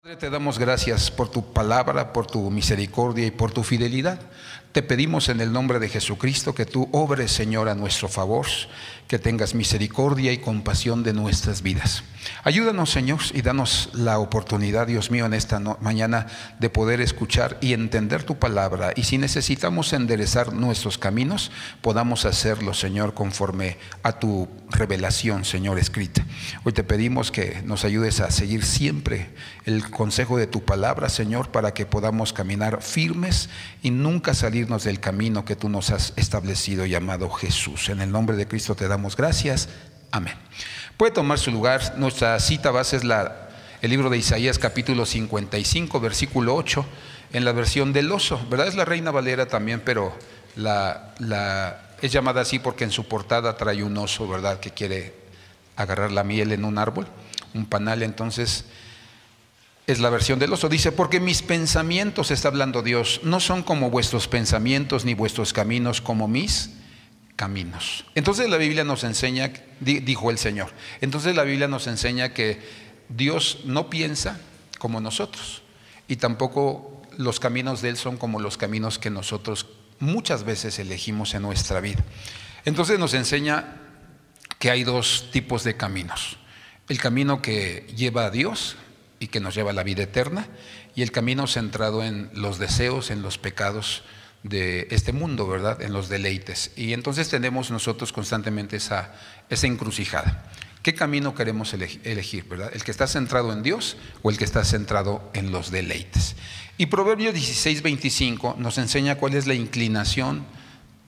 Padre, te damos gracias por tu palabra, por tu misericordia y por tu fidelidad. Te pedimos en el nombre de Jesucristo que tú obres, Señor, a nuestro favor, que tengas misericordia y compasión de nuestras vidas. Ayúdanos, Señor, y danos la oportunidad, Dios mío, en esta mañana de poder escuchar y entender tu palabra. Y si necesitamos enderezar nuestros caminos, podamos hacerlo, Señor, conforme a tu revelación, Señor, escrita. Hoy te pedimos que nos ayudes a seguir siempre el consejo de tu palabra, Señor, para que podamos caminar firmes y nunca salirnos del camino que tú nos has establecido, llamado Jesús. En el nombre de Cristo te damos gracias. Amén. Puede tomar su lugar. Nuestra cita base es el libro de Isaías, capítulo 55, versículo 8, en la versión del oso, ¿verdad? Es la Reina Valera también, pero es llamada así porque en su portada trae un oso, ¿verdad?, que quiere agarrar la miel en un árbol, un panal. Entonces es la versión del oso. Dice: porque mis pensamientos, está hablando Dios, no son como vuestros pensamientos, ni vuestros caminos como mis caminos. Entonces la Biblia nos enseña, dijo el Señor, entonces la Biblia nos enseña que Dios no piensa como nosotros, y tampoco los caminos de Él son como los caminos que nosotros muchas veces elegimos en nuestra vida. Entonces nos enseña que hay dos tipos de caminos: el camino que lleva a Dios y que nos lleva a la vida eterna, y el camino centrado en los deseos, en los pecados de este mundo, ¿verdad?, en los deleites. Y entonces tenemos nosotros constantemente esa encrucijada. ¿Qué camino queremos elegir, verdad? ¿El que está centrado en Dios o el que está centrado en los deleites? Y Proverbios 16:25 nos enseña cuál es la inclinación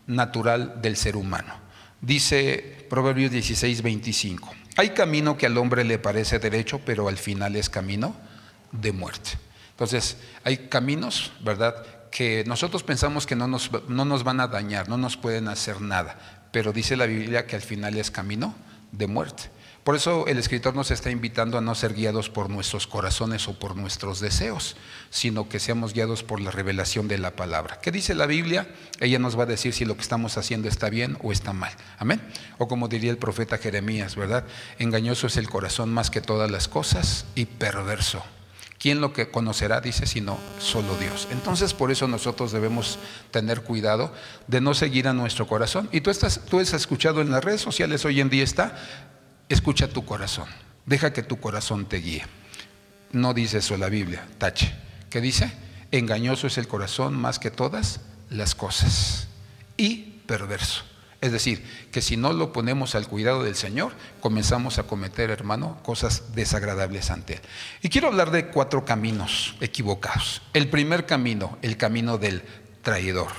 natural del ser humano. Dice Proverbios 16:25: hay camino que al hombre le parece derecho, pero al final es camino de muerte. Entonces hay caminos, ¿verdad?, que nosotros pensamos que no nos van a dañar, no nos pueden hacer nada, pero dice la Biblia que al final es camino de muerte. Por eso el escritor nos está invitando a no ser guiados por nuestros corazones o por nuestros deseos, sino que seamos guiados por la revelación de la palabra. ¿Qué dice la Biblia? Ella nos va a decir si lo que estamos haciendo está bien o está mal. Amén. O como diría el profeta Jeremías, ¿verdad? Engañoso es el corazón más que todas las cosas y perverso. ¿Quién lo que conocerá? Dice, sino solo Dios. Entonces por eso nosotros debemos tener cuidado de no seguir a nuestro corazón. Y tú has escuchado en las redes sociales, hoy en día está: escucha tu corazón, deja que tu corazón te guíe. No dice eso la Biblia, tache. ¿Qué dice? Engañoso es el corazón más que todas las cosas y perverso. Es decir, que si no lo ponemos al cuidado del Señor, comenzamos a cometer, hermano, cosas desagradables ante Él. Y quiero hablar de 4 caminos equivocados. El primer camino, el camino del traidor.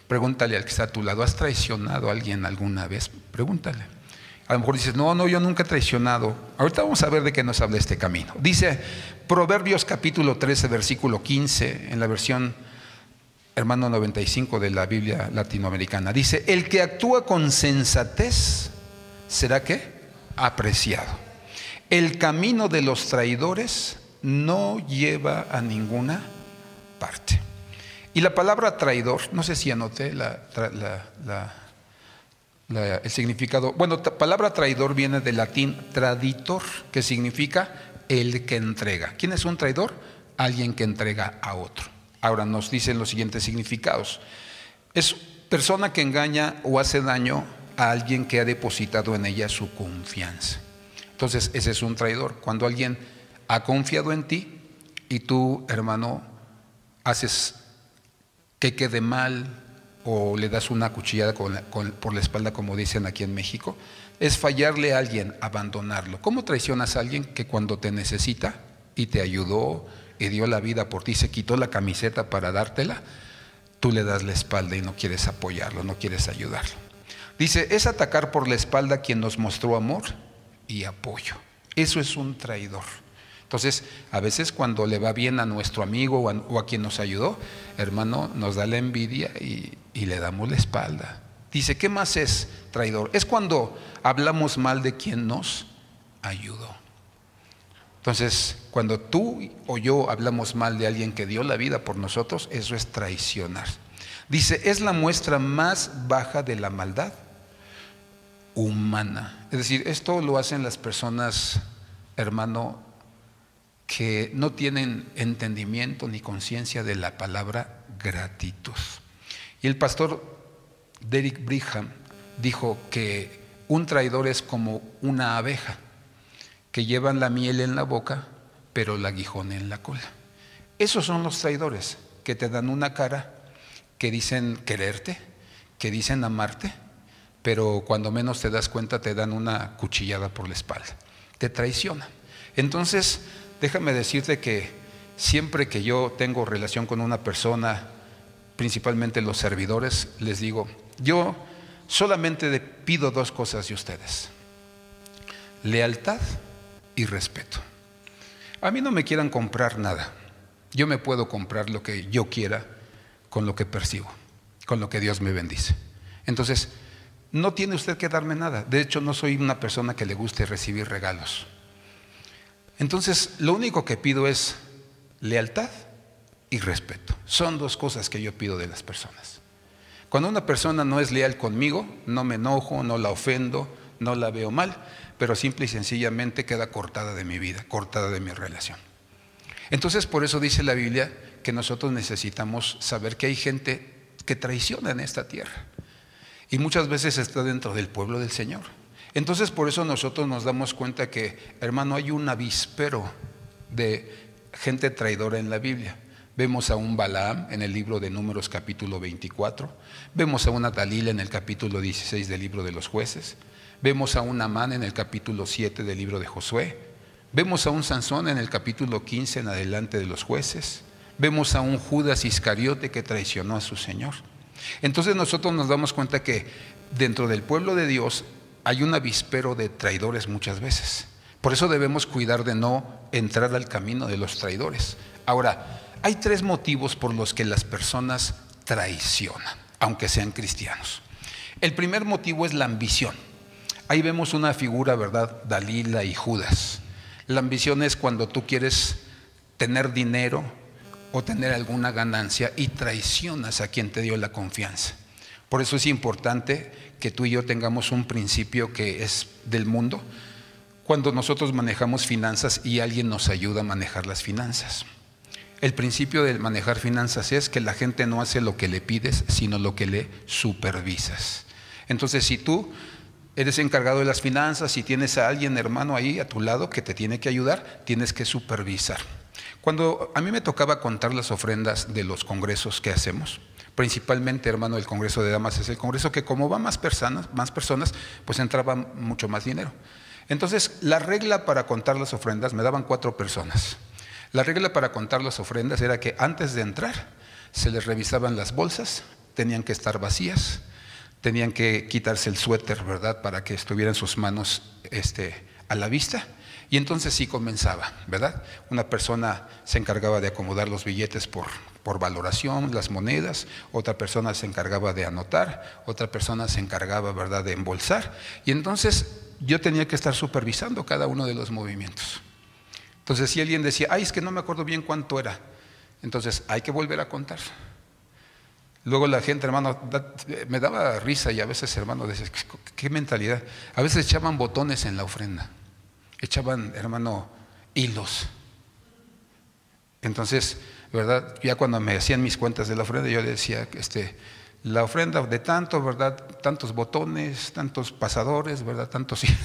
Pregúntale al que está a tu lado: ¿has traicionado a alguien alguna vez? Pregúntale. A lo mejor dices: no, yo nunca he traicionado. Ahorita vamos a ver de qué nos habla este camino. Dice Proverbios capítulo 13, versículo 15, en la versión, hermano, 95 de la Biblia latinoamericana. Dice: el que actúa con sensatez será ¿qué? Apreciado. El camino de los traidores no lleva a ninguna parte. Y la palabra traidor, no sé si anoté el significado. Bueno, palabra traidor viene del latín traditor, que significa el que entrega. ¿Quién es un traidor? Alguien que entrega a otro. Ahora nos dicen los siguientes significados: es persona que engaña o hace daño a alguien que ha depositado en ella su confianza. Entonces ese es un traidor, cuando alguien ha confiado en ti y tú, hermano, haces que quede mal o le das una cuchillada por la espalda, como dicen aquí en México. Es fallarle a alguien, abandonarlo. ¿Cómo traicionas a alguien que cuando te necesita y te ayudó y dio la vida por ti, se quitó la camiseta para dártela, tú le das la espalda y no quieres apoyarlo, no quieres ayudarlo? Dice: es atacar por la espalda a quien nos mostró amor y apoyo. Eso es un traidor. Entonces a veces cuando le va bien a nuestro amigo o a quien nos ayudó, hermano, nos da la envidia y le damos la espalda. Dice: ¿qué más es traidor? Es cuando hablamos mal de quien nos ayudó. Entonces, cuando tú o yo hablamos mal de alguien que dio la vida por nosotros, eso es traicionar. Dice: es la muestra más baja de la maldad humana. Es decir, esto lo hacen las personas, hermano, que no tienen entendimiento ni conciencia de la palabra gratitud. Y el pastor Derek Brigham dijo que un traidor es como una abeja que llevan la miel en la boca, pero el aguijón en la cola. Esos son los traidores, que te dan una cara, que dicen quererte, que dicen amarte, pero cuando menos te das cuenta te dan una cuchillada por la espalda, te traicionan. Entonces, déjame decirte que siempre que yo tengo relación con una persona, principalmente los servidores, les digo, yo solamente pido dos cosas de ustedes: lealtad y respeto. A mí no me quieran comprar nada. Yo me puedo comprar lo que yo quiera con lo que percibo, con lo que Dios me bendice. Entonces, no tiene usted que darme nada. De hecho, no soy una persona que le guste recibir regalos. Entonces, lo único que pido es lealtad y respeto. Son dos cosas que yo pido de las personas. Cuando una persona no es leal conmigo, no me enojo, no la ofendo, no la veo mal, pero simple y sencillamente queda cortada de mi vida, cortada de mi relación. Entonces, por eso dice la Biblia que nosotros necesitamos saber que hay gente que traiciona en esta tierra y muchas veces está dentro del pueblo del Señor. Entonces, por eso nosotros nos damos cuenta que, hermano, hay un avispero de gente traidora en la Biblia. Vemos a un Balaam en el libro de Números capítulo 24, vemos a una Dalila en el capítulo 16 del libro de los Jueces, vemos a un Amán en el capítulo 7 del libro de Josué, vemos a un Sansón en el capítulo 15 en adelante de los Jueces, vemos a un Judas Iscariote que traicionó a su Señor. Entonces nosotros nos damos cuenta que dentro del pueblo de Dios hay un avispero de traidores muchas veces. Por eso debemos cuidar de no entrar al camino de los traidores. Ahora, hay tres motivos por los que las personas traicionan, aunque sean cristianos. El primer motivo es la ambición. Ahí vemos una figura, ¿verdad? Dalila y Judas. La ambición es cuando tú quieres tener dinero o tener alguna ganancia y traicionas a quien te dio la confianza. Por eso es importante que tú y yo tengamos un principio que es del mundo cuando nosotros manejamos finanzas y alguien nos ayuda a manejar las finanzas. El principio de manejar finanzas es que la gente no hace lo que le pides, sino lo que le supervisas. Entonces, si tú eres encargado de las finanzas y tienes a alguien, hermano, ahí a tu lado que te tiene que ayudar, tienes que supervisar. Cuando a mí me tocaba contar las ofrendas de los congresos que hacemos, principalmente, hermano, el Congreso de Damas es el congreso que como va más personas, pues entraba mucho más dinero. Entonces, la regla para contar las ofrendas, me daban 4 personas. La regla para contar las ofrendas era que antes de entrar se les revisaban las bolsas, tenían que estar vacías, tenían que quitarse el suéter, ¿verdad?, para que estuvieran sus manos a la vista. Y entonces sí comenzaba, ¿verdad? Una persona se encargaba de acomodar los billetes por valoración, las monedas, otra persona se encargaba de anotar, otra persona se encargaba, ¿verdad?, de embolsar. Y entonces yo tenía que estar supervisando cada uno de los movimientos. Entonces, si alguien decía, ay, es que no me acuerdo bien cuánto era, entonces hay que volver a contar. Luego la gente, hermano, me daba risa y a veces, hermano, decía, ¿qué mentalidad? A veces echaban botones en la ofrenda, echaban, hermano, hilos. Entonces, ¿verdad? Ya cuando me hacían mis cuentas de la ofrenda, yo decía, la ofrenda de tanto, ¿verdad? Tantos botones, tantos pasadores, ¿verdad? Tantos hilos.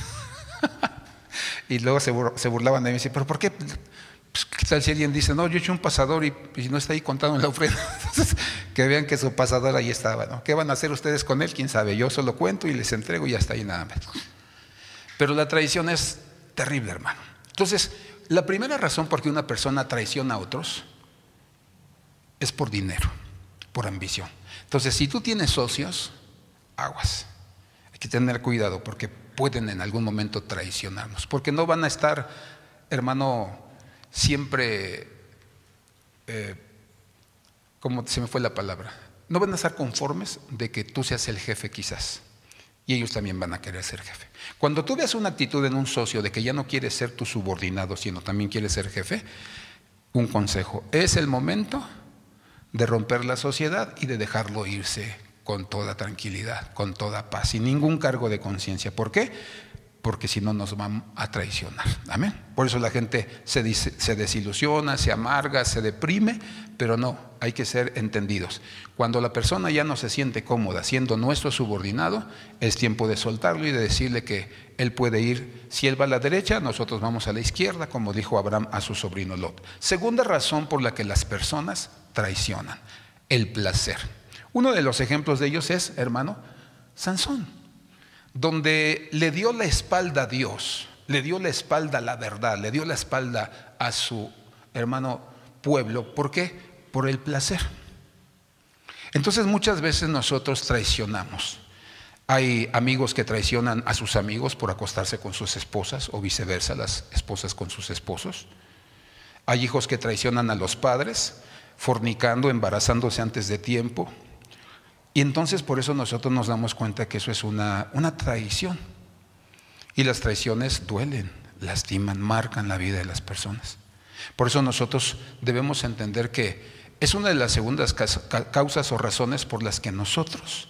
Y luego se burlaban de mí y me decían, ¿pero por qué? Pues, ¿qué tal si alguien dice, no, yo eché un pasador y no está ahí contado en la ofrenda? Entonces, que vean que su pasador ahí estaba, ¿no? ¿Qué van a hacer ustedes con él? ¿Quién sabe? Yo solo cuento y les entrego y ya está ahí nada más. Pero la traición es terrible, hermano. Entonces, la primera razón por que una persona traiciona a otros es por dinero, por ambición. Entonces, si tú tienes socios, aguas. Hay que tener cuidado porque pueden en algún momento traicionarnos, porque no van a estar, hermano, siempre, ¿cómo se me fue la palabra? No van a estar conformes de que tú seas el jefe quizás, y ellos también van a querer ser jefe. Cuando tú veas una actitud en un socio de que ya no quiere ser tu subordinado, sino también quiere ser jefe, un consejo, es el momento de romper la sociedad y de dejarlo irse con toda tranquilidad, con toda paz, sin ningún cargo de conciencia. ¿Por qué? porque si no nos van a traicionar. Amén. Por eso la gente se desilusiona, se amarga, se deprime, pero no, hay que ser entendidos. Cuando la persona ya no se siente cómoda siendo nuestro subordinado, es tiempo de soltarlo y de decirle que él puede ir, si él va a la derecha, nosotros vamos a la izquierda, como dijo Abraham a su sobrino Lot. Segunda razón por la que las personas traicionan: el placer. Uno de los ejemplos de ellos es, hermano, Sansón, donde le dio la espalda a Dios, le dio la espalda a la verdad, le dio la espalda a su hermano pueblo. ¿Por qué? Por el placer. Entonces muchas veces nosotros traicionamos. Hay amigos que traicionan a sus amigos por acostarse con sus esposas, o viceversa, las esposas con sus esposos. Hay hijos que traicionan a los padres, fornicando, embarazándose antes de tiempo. Y entonces por eso nosotros nos damos cuenta que eso es una traición. Y las traiciones duelen, lastiman, marcan la vida de las personas. Por eso nosotros debemos entender que es una de las segundas causas o razones por las que nosotros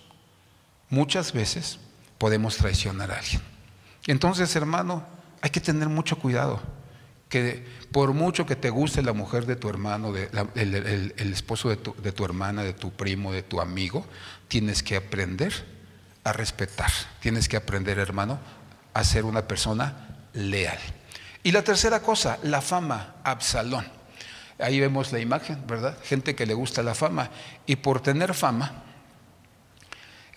muchas veces podemos traicionar a alguien. Entonces, hermano, hay que tener mucho cuidado, que por mucho que te guste la mujer de tu hermano, el esposo de tu hermana, de tu primo, de tu amigo, tienes que aprender a respetar, tienes que aprender, hermano, a ser una persona leal. Y la tercera cosa, la fama. Absalón. Ahí vemos la imagen, ¿verdad? Gente que le gusta la fama, y por tener fama,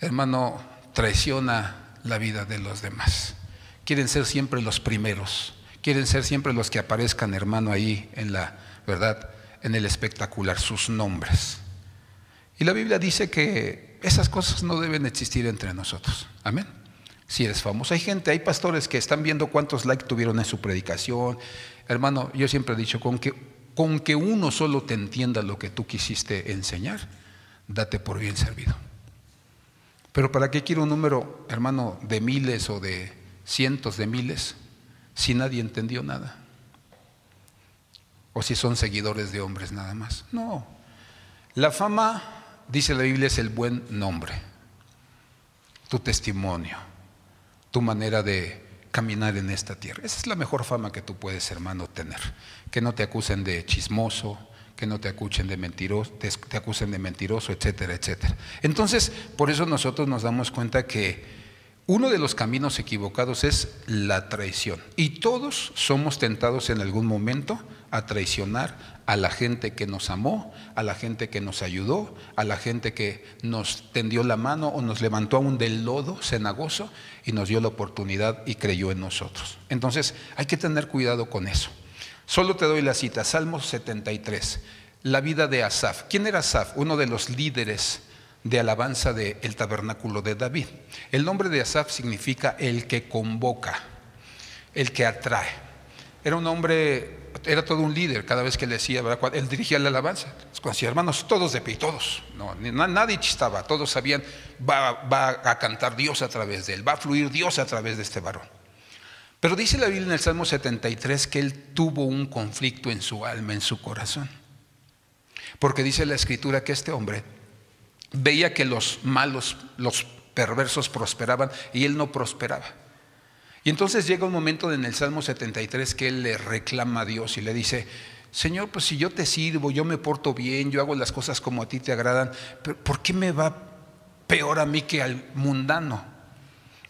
hermano, traiciona la vida de los demás. Quieren ser siempre los primeros, quieren ser siempre los que aparezcan, hermano, ahí en la verdad, en el espectacular, sus nombres. Y la Biblia dice que esas cosas no deben existir entre nosotros. Amén. Si eres famoso, hay pastores que están viendo cuántos likes tuvieron en su predicación. Hermano, yo siempre he dicho, con que uno solo te entienda lo que tú quisiste enseñar, date por bien servido. Pero ¿para qué quiero un número, hermano, de miles o de cientos de miles si nadie entendió nada? O si son seguidores de hombres nada más. No. La fama, dice la Biblia, es el buen nombre, tu testimonio, tu manera de caminar en esta tierra. Esa es la mejor fama que tú puedes, hermano, tener. Que no te acusen de chismoso, que no te acusen de mentiroso, etcétera, etcétera. Entonces, por eso nosotros nos damos cuenta que uno de los caminos equivocados es la traición. Y todos somos tentados en algún momento a traicionar a la gente que nos amó, a la gente que nos ayudó, a la gente que nos tendió la mano o nos levantó aún del lodo cenagoso y nos dio la oportunidad y creyó en nosotros. Entonces hay que tener cuidado con eso. Solo te doy la cita, Salmos 73, la vida de Asaf. ¿Quién era Asaf? Uno de los líderes de alabanza del tabernáculo de David. El nombre de Asaf significa el que convoca, el que atrae. Era un hombre, era todo un líder. Cada vez que le decía, ¿verdad?, él dirigía la alabanza, decía, hermanos, todos de pie, todos. No, nadie chistaba, todos sabían, va a cantar Dios a través de él, va a fluir Dios a través de este varón. Pero dice la Biblia en el Salmo 73 que él tuvo un conflicto en su alma, en su corazón. Porque dice la Escritura que este hombre veía que los malos, los perversos prosperaban y él no prosperaba. Y entonces llega un momento en el Salmo 73 que él le reclama a Dios y le dice, Señor, pues si yo te sirvo, yo me porto bien, yo hago las cosas como a ti te agradan, pero ¿por qué me va peor a mí que al mundano?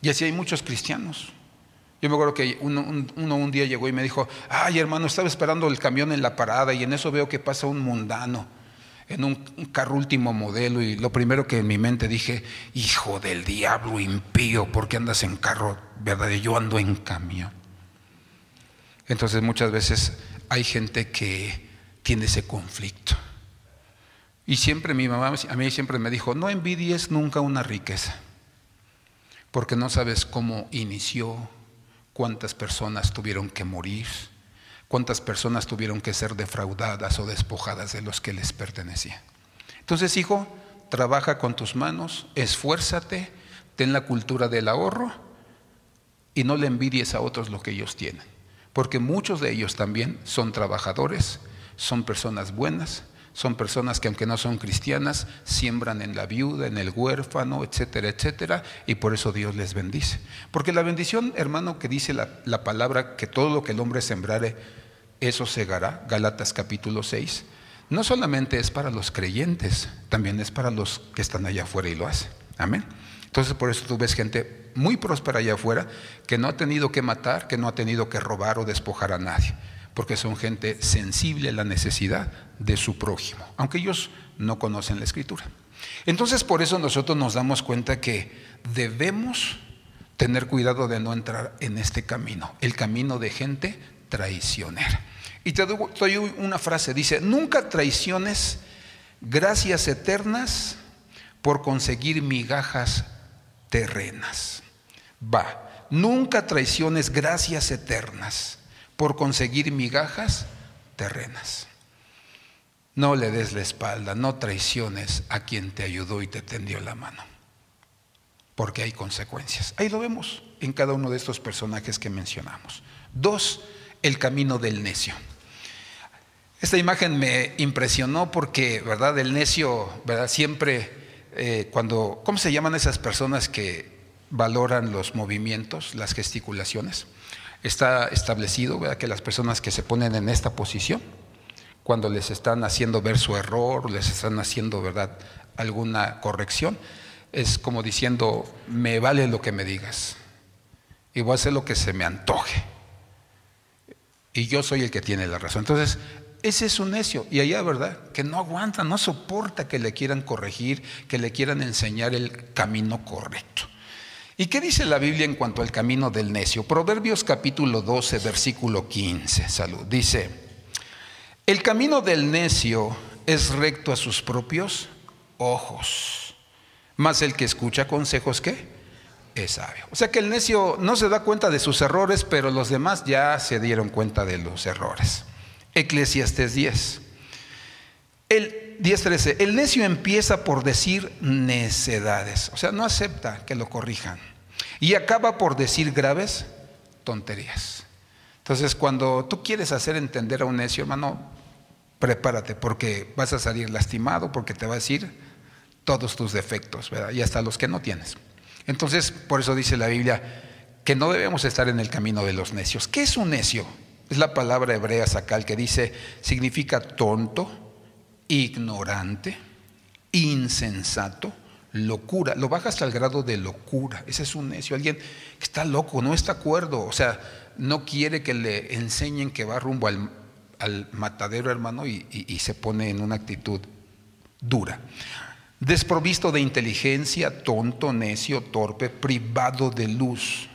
Y así hay muchos cristianos. Yo me acuerdo que uno un día llegó y me dijo, ay hermano, estaba esperando el camión en la parada y en eso veo que pasa un mundano en un carro último modelo, y lo primero que en mi mente dije, hijo del diablo, impío, ¿por qué andas en carro, verdad? Yo ando en camión. Entonces muchas veces hay gente que tiene ese conflicto. Y siempre mi mamá a mí siempre me dijo, no envidies nunca una riqueza, porque no sabes cómo inició, cuántas personas tuvieron que morir, cuántas personas tuvieron que ser defraudadas o despojadas de los que les pertenecía. Entonces, hijo, trabaja con tus manos, esfuérzate, ten la cultura del ahorro y no le envidies a otros lo que ellos tienen, porque muchos de ellos también son trabajadores, son personas buenas, Son personas que aunque no son cristianas, siembran en la viuda, en el huérfano, etcétera, etcétera, y por eso Dios les bendice. Porque la bendición, hermano, que dice la palabra, que todo lo que el hombre sembrare, eso segará, Gálatas capítulo 6, no solamente es para los creyentes, también es para los que están allá afuera y lo hacen. Amén. Entonces por eso tú ves gente muy próspera allá afuera, que no ha tenido que matar, que no ha tenido que robar o despojar a nadie, porque son gente sensible a la necesidad de su prójimo, aunque ellos no conocen la Escritura. Entonces por eso nosotros nos damos cuenta que debemos tener cuidado de no entrar en este camino, el camino de gente traicionera. Y te doy una frase, dice: nunca traiciones gracias eternas por conseguir migajas terrenas. Nunca traiciones gracias eternas por conseguir migajas terrenas. No le des la espalda, no traiciones a quien te ayudó y te tendió la mano, porque hay consecuencias. Ahí lo vemos en cada uno de estos personajes que mencionamos. 2, el camino del necio. Esta imagen me impresionó porque, ¿verdad? El necio, ¿verdad? Siempre ¿cómo se llaman esas personas que valoran los movimientos, las gesticulaciones? Está establecido, ¿verdad?, que las personas que se ponen en esta posición, cuando les están haciendo ver su error, les están haciendo, ¿verdad?, alguna corrección, es como diciendo: me vale lo que me digas y voy a hacer lo que se me antoje, y yo soy el que tiene la razón. Entonces ese es un necio, y allá, ¿verdad?, que no aguanta, no soporta que le quieran corregir, que le quieran enseñar el camino correcto. ¿Y qué dice la Biblia en cuanto al camino del necio? Proverbios capítulo 12, versículo 15, salud. Dice: el camino del necio es recto a sus propios ojos, mas el que escucha consejos, ¿qué? Es sabio. O sea que el necio no se da cuenta de sus errores, pero los demás ya se dieron cuenta de los errores. Eclesiastés 10, el 10:13. El necio empieza por decir necedades, o sea, no acepta que lo corrijan, y acaba por decir graves tonterías. Entonces, cuando tú quieres hacer entender a un necio, hermano, prepárate, porque vas a salir lastimado, porque te va a decir todos tus defectos, ¿verdad?, y hasta los que no tienes. Entonces, por eso dice la Biblia que no debemos estar en el camino de los necios. ¿Qué es un necio? Es la palabra hebrea sakal, que significa tonto, ignorante, insensato, locura. Lo baja hasta el grado de locura. Ese es un necio, alguien que está loco, no está cuerdo, o sea, no quiere que le enseñen que va rumbo al matadero, hermano, y se pone en una actitud dura. Desprovisto de inteligencia, tonto, necio, torpe, privado de luz,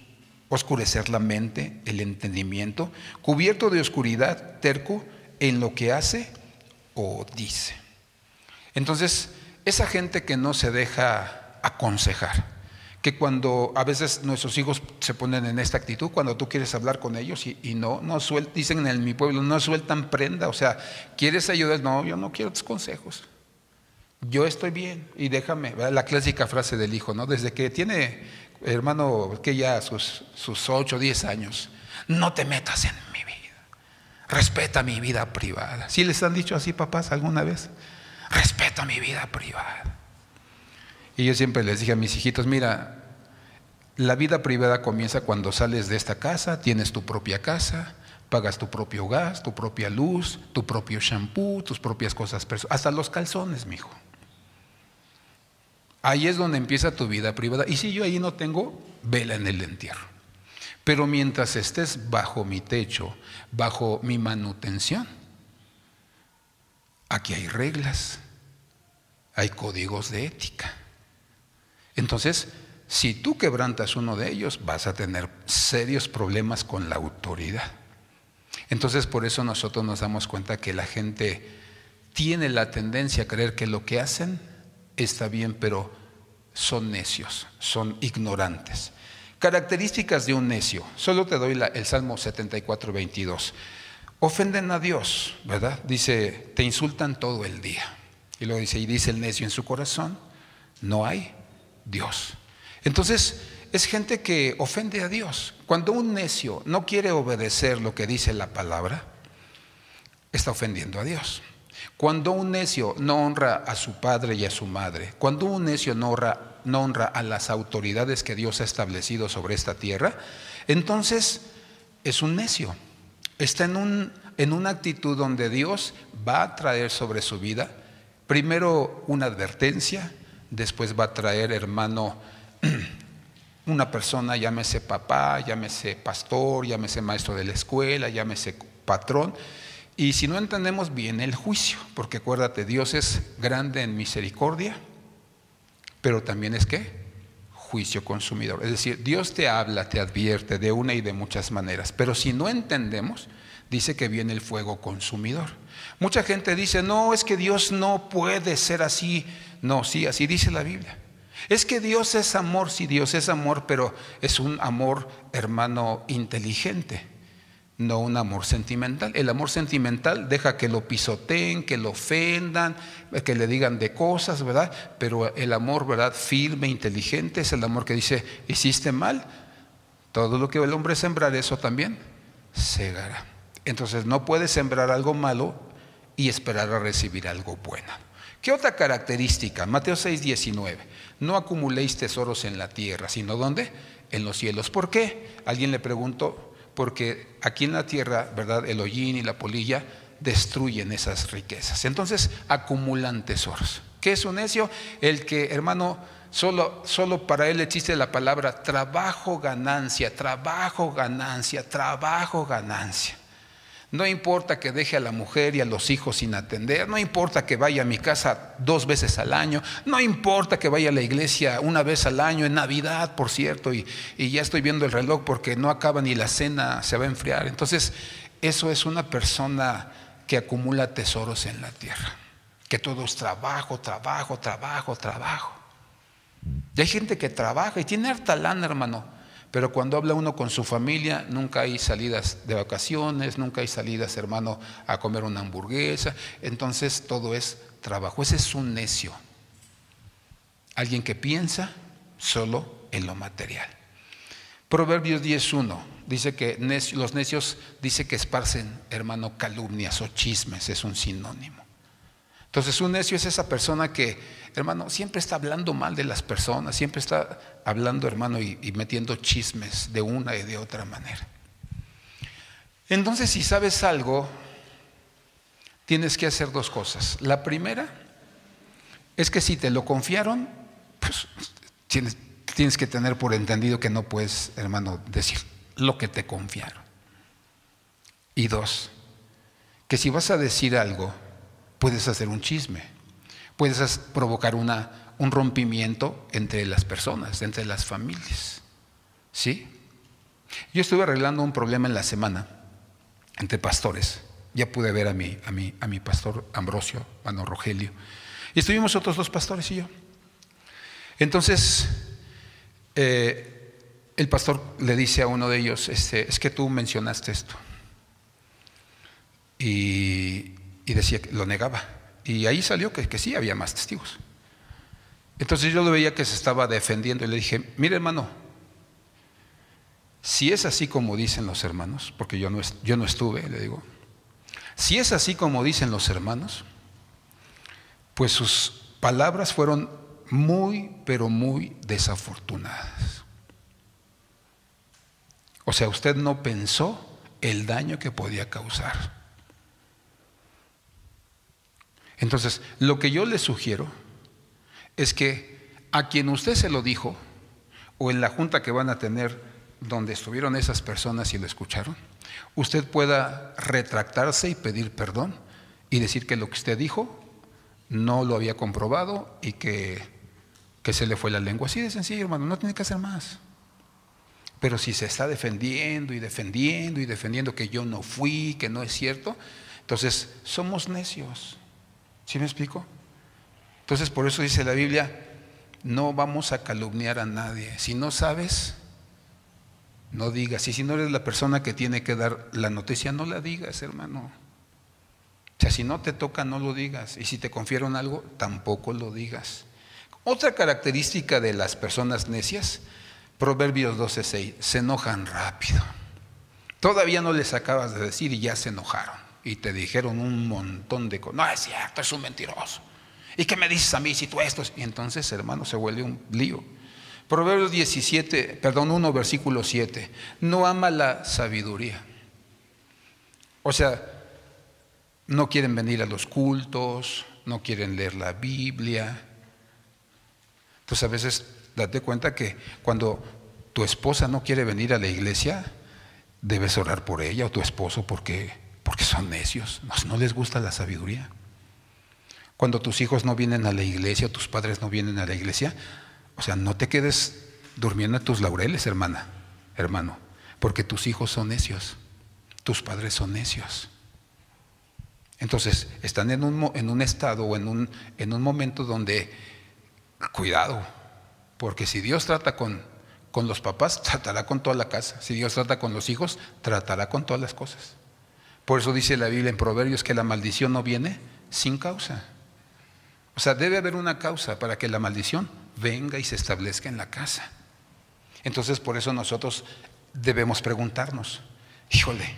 oscurecer la mente, el entendimiento, cubierto de oscuridad, terco en lo que hace o dice. Entonces, esa gente que no se deja aconsejar, que cuando a veces nuestros hijos se ponen en esta actitud, cuando tú quieres hablar con ellos y no sueltan, dicen en mi pueblo, no sueltan prenda, o sea, ¿quieres ayudar? No, yo no quiero tus consejos, yo estoy bien y déjame, ¿verdad? La clásica frase del hijo, ¿no? Desde que tiene, hermano, que ya sus 8 o 10 años, no te metas en mi vida, respeta mi vida privada. ¿Sí les han dicho así, papás, alguna vez? Respeta mi vida privada. Y yo siempre les dije a mis hijitos: mira, la vida privada comienza cuando sales de esta casa, tienes tu propia casa, pagas tu propio gas, tu propia luz, tu propio shampoo, tus propias cosas personales, hasta los calzones, mijo. Ahí es donde empieza tu vida privada. Y si yo ahí no tengo vela en el entierro, pero mientras estés bajo mi techo, bajo mi manutención, aquí hay reglas, hay códigos de ética. Entonces, si tú quebrantas uno de ellos, vas a tener serios problemas con la autoridad. Entonces, por eso nosotros nos damos cuenta que la gente tiene la tendencia a creer que lo que hacen está bien, pero son necios, son ignorantes. Características de un necio. Solo te doy el Salmo 74, 22. Ofenden a Dios, ¿verdad? Dice: te insultan todo el día. Y luego dice: y dice el necio en su corazón, no hay Dios. Entonces, es gente que ofende a Dios. Cuando un necio no quiere obedecer lo que dice la palabra, está ofendiendo a Dios. Cuando un necio no honra a su padre y a su madre, cuando un necio no honra a las autoridades que Dios ha establecido sobre esta tierra, entonces es un necio. Está en una actitud donde Dios va a traer sobre su vida primero una advertencia, después va a traer, hermano, una persona, llámese papá, llámese pastor, llámese maestro de la escuela, llámese patrón. Y si no entendemos bien, el juicio, porque acuérdate, Dios es grande en misericordia, pero también es ¿qué? Juicio consumidor. Es decir, Dios te habla, te advierte de una y de muchas maneras, pero si no entendemos, dice que viene el fuego consumidor. Mucha gente dice, no, es que Dios no puede ser así. No, sí, así dice la Biblia. Es que Dios es amor, sí, Dios es amor, pero es un amor, hermano, inteligente, no un amor sentimental. El amor sentimental deja que lo pisoteen, que lo ofendan, que le digan de cosas, ¿verdad? Pero el amor, ¿verdad?, firme, inteligente, es el amor que dice, hiciste mal, todo lo que el hombre sembrar, eso también segará. Entonces no puedes sembrar algo malo y esperar a recibir algo bueno. ¿Qué otra característica? Mateo 6:19. No acumuléis tesoros en la tierra, sino ¿dónde? En los cielos. ¿Por qué? Alguien le preguntó. Porque aquí en la tierra, ¿verdad?, el hollín y la polilla destruyen esas riquezas. Entonces acumulan tesoros. ¿Qué es un necio? El que, hermano, solo para él existe la palabra trabajo, ganancia, trabajo, ganancia, trabajo, ganancia. No importa que deje a la mujer y a los hijos sin atender, no importa que vaya a mi casa 2 veces al año, no importa que vaya a la iglesia 1 vez al año, en Navidad, por cierto, y ya estoy viendo el reloj porque no acaba ni la cena, se va a enfriar. Entonces, eso es una persona que acumula tesoros en la tierra, que todo es trabajo, trabajo, trabajo, trabajo. Y hay gente que trabaja y tiene harta lana, hermano. Pero cuando habla uno con su familia, nunca hay salidas de vacaciones, nunca hay salidas, hermano, a comer una hamburguesa. Entonces todo es trabajo. Ese es un necio. Alguien que piensa solo en lo material. Proverbios 10:1 dice que los necios dice que esparcen, hermano, calumnias o chismes, es un sinónimo. Entonces un necio es esa persona que, hermano, siempre está hablando mal de las personas, siempre está hablando, hermano, y metiendo chismes de una y de otra manera. Entonces, si sabes algo, tienes que hacer 2 cosas. La primera es que si te lo confiaron, pues tienes que tener por entendido que no puedes, hermano, decir lo que te confiaron. Y 2, que si vas a decir algo, puedes hacer un chisme, puedes provocar un rompimiento entre las personas, entre las familias. ¿Sí? Yo estuve arreglando un problema en la semana entre pastores. Ya pude ver a mi pastor Ambrosio, hermano Rogelio, y estuvimos otros 2 pastores y yo. Entonces, el pastor le dice a uno de ellos, es que tú mencionaste esto. Y decía que lo negaba. Y ahí salió que sí, había más testigos. Entonces yo lo veía que se estaba defendiendo y le dije, mire, hermano, si es así como dicen los hermanos, porque yo no estuve, le digo, si es así como dicen los hermanos, pues sus palabras fueron muy, pero muy desafortunadas. O sea, usted no pensó el daño que podía causar. Entonces, lo que yo le sugiero es que a quien usted se lo dijo, o en la junta que van a tener donde estuvieron esas personas y lo escucharon, usted pueda retractarse y pedir perdón y decir que lo que usted dijo no lo había comprobado y que se le fue la lengua. Así de sencillo, hermano, no tiene que hacer más. Pero si se está defendiendo y defendiendo y defendiendo que yo no fui, que no es cierto, entonces somos necios. ¿Sí me explico? Entonces por eso dice la Biblia, no vamos a calumniar a nadie. Si no sabes, no digas. Y si no eres la persona que tiene que dar la noticia, no la digas, hermano. O sea, si no te toca, no lo digas. Y si te confiaron algo, tampoco lo digas. Otra característica de las personas necias, Proverbios 12:6, se enojan rápido. Todavía no les acabas de decir y ya se enojaron. y te dijeron un montón de cosas. No es cierto, es un mentiroso. ¿Y qué me dices a mí si tú esto? Y entonces, hermano, se vuelve un lío. Proverbios 1, versículo 7. No ama la sabiduría. O sea, no quieren venir a los cultos, no quieren leer la Biblia. Entonces a veces date cuenta que cuando tu esposa no quiere venir a la iglesia, debes orar por ella o tu esposo porque son necios, no les gusta la sabiduría. Cuando tus hijos no vienen a la iglesia o tus padres no vienen a la iglesia, o sea, no te quedes durmiendo en tus laureles, hermano, porque tus hijos son necios, tus padres son necios. Entonces están en un estado o en un momento donde, cuidado, porque si Dios trata con los papás, tratará con toda la casa. Si Dios trata con los hijos, tratará con todas las cosas. Por eso dice la Biblia en Proverbios que la maldición no viene sin causa. O sea, debe haber una causa para que la maldición venga y se establezca en la casa. Entonces por eso nosotros debemos preguntarnos, híjole,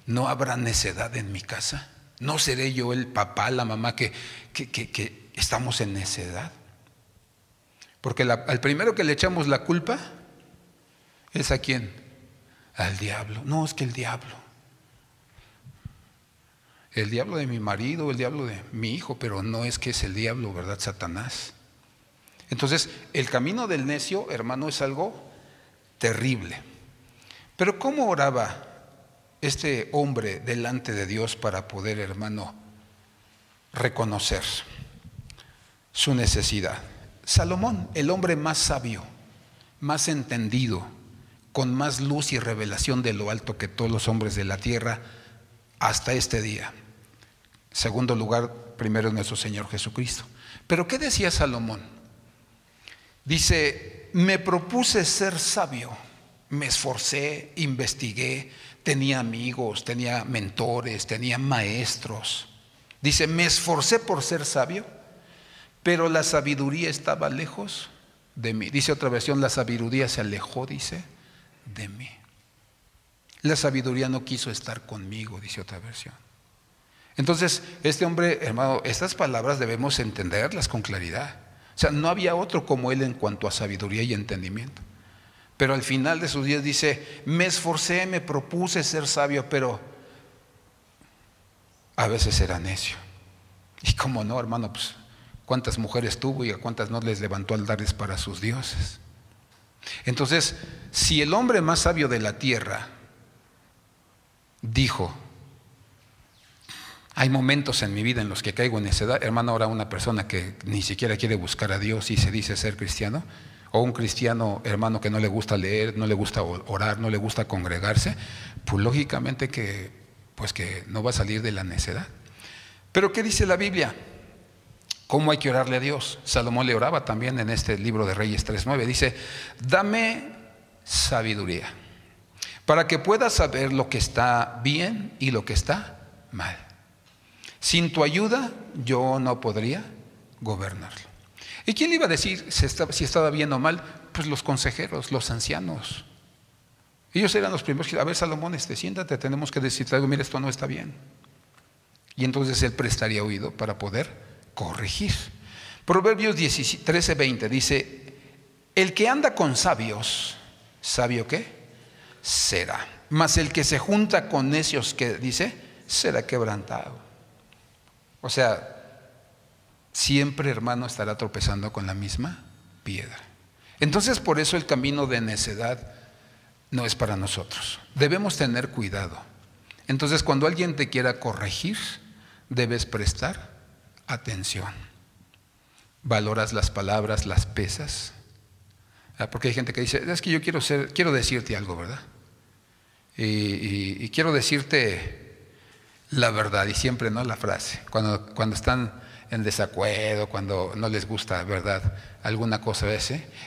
¿no habrá necedad en mi casa? ¿No seré yo el papá, la mamá que estamos en necedad? Porque al primero que le echamos la culpa es ¿a quién? Al diablo. No, es que el diablo de mi marido, el diablo de mi hijo, pero no es que es el diablo, ¿verdad? Satanás. Entonces, el camino del necio, hermano, es algo terrible. Pero ¿cómo oraba este hombre delante de Dios para poder, hermano, reconocer su necesidad? Salomón, el hombre más sabio, más entendido, con más luz y revelación de lo alto que todos los hombres de la tierra hasta este día. Segundo lugar, primero es nuestro Señor Jesucristo. Pero ¿qué decía Salomón? Dice, me propuse ser sabio, me esforcé, investigué, tenía amigos, tenía mentores, tenía maestros. Dice, me esforcé por ser sabio, pero la sabiduría estaba lejos de mí. Dice otra versión, la sabiduría se alejó, dice, de mí. La sabiduría no quiso estar conmigo, dice otra versión. Entonces, este hombre, hermano, estas palabras debemos entenderlas con claridad. O sea, no había otro como él en cuanto a sabiduría y entendimiento. Pero al final de sus días dice, me esforcé, me propuse ser sabio, pero a veces era necio. Y cómo no, hermano, pues cuántas mujeres tuvo y a cuántas no les levantó altares para sus dioses. Entonces, si el hombre más sabio de la tierra dijo, hay momentos en mi vida en los que caigo en necedad, hermano, ahora una persona que ni siquiera quiere buscar a Dios y se dice ser cristiano, o un cristiano, hermano, que no le gusta leer, no le gusta orar, no le gusta congregarse, pues lógicamente que no va a salir de la necedad. Pero ¿qué dice la Biblia? ¿Cómo hay que orarle a Dios? Salomón le oraba también en este libro de Reyes 3:9. Dice, dame sabiduría para que pueda saber lo que está bien y lo que está mal. Sin tu ayuda yo no podría gobernarlo. ¿Y quién le iba a decir si estaba bien o mal? Pues los consejeros, los ancianos. Ellos eran los primeros que, a ver, Salomón, siéntate, tenemos que decirte algo, mira, esto no está bien. Y entonces él prestaría oído para poder corregir. Proverbios 13:20 dice, el que anda con sabios, ¿sabio qué? Será. Mas el que se junta con necios, ¿qué dice? Será quebrantado. O sea, siempre, hermano, estará tropezando con la misma piedra. Entonces, por eso el camino de necedad no es para nosotros. Debemos tener cuidado. Entonces, cuando alguien te quiera corregir, debes prestar atención. Valoras las palabras, las pesas. Porque hay gente que dice, es que yo quiero decirte algo, ¿verdad? Y quiero decirte la verdad, y siempre no la frase. Cuando están en desacuerdo, cuando no les gusta, ¿verdad?, alguna cosa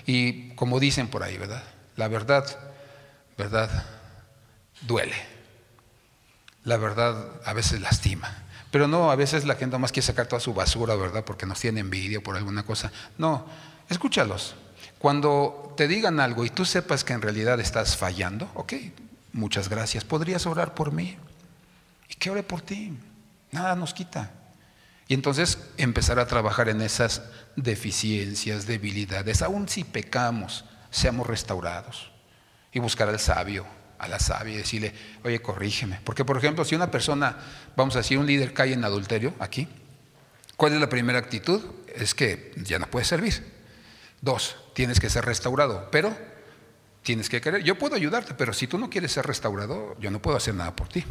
y como dicen por ahí, ¿verdad?, la verdad duele. La verdad a veces lastima. Pero no, a veces la gente más quiere sacar toda su basura, ¿verdad?, porque nos tiene envidia por alguna cosa. No, escúchalos. Cuando te digan algo y tú sepas que en realidad estás fallando, ok, muchas gracias, ¿podrías orar por mí? y que ore por ti. Nada nos quita. Y entonces empezar a trabajar en esas deficiencias, debilidades. Aún si pecamos, seamos restaurados. Y buscar al sabio, a la sabia, y decirle: oye, corrígeme. Porque, por ejemplo, si una persona, vamos a decir, un líder cae en adulterio aquí, ¿cuál es la primera actitud? Es que ya no puedes servir. 2, tienes que ser restaurado, pero tienes que querer. Yo puedo ayudarte, pero si tú no quieres ser restaurado, yo no puedo hacer nada por ti.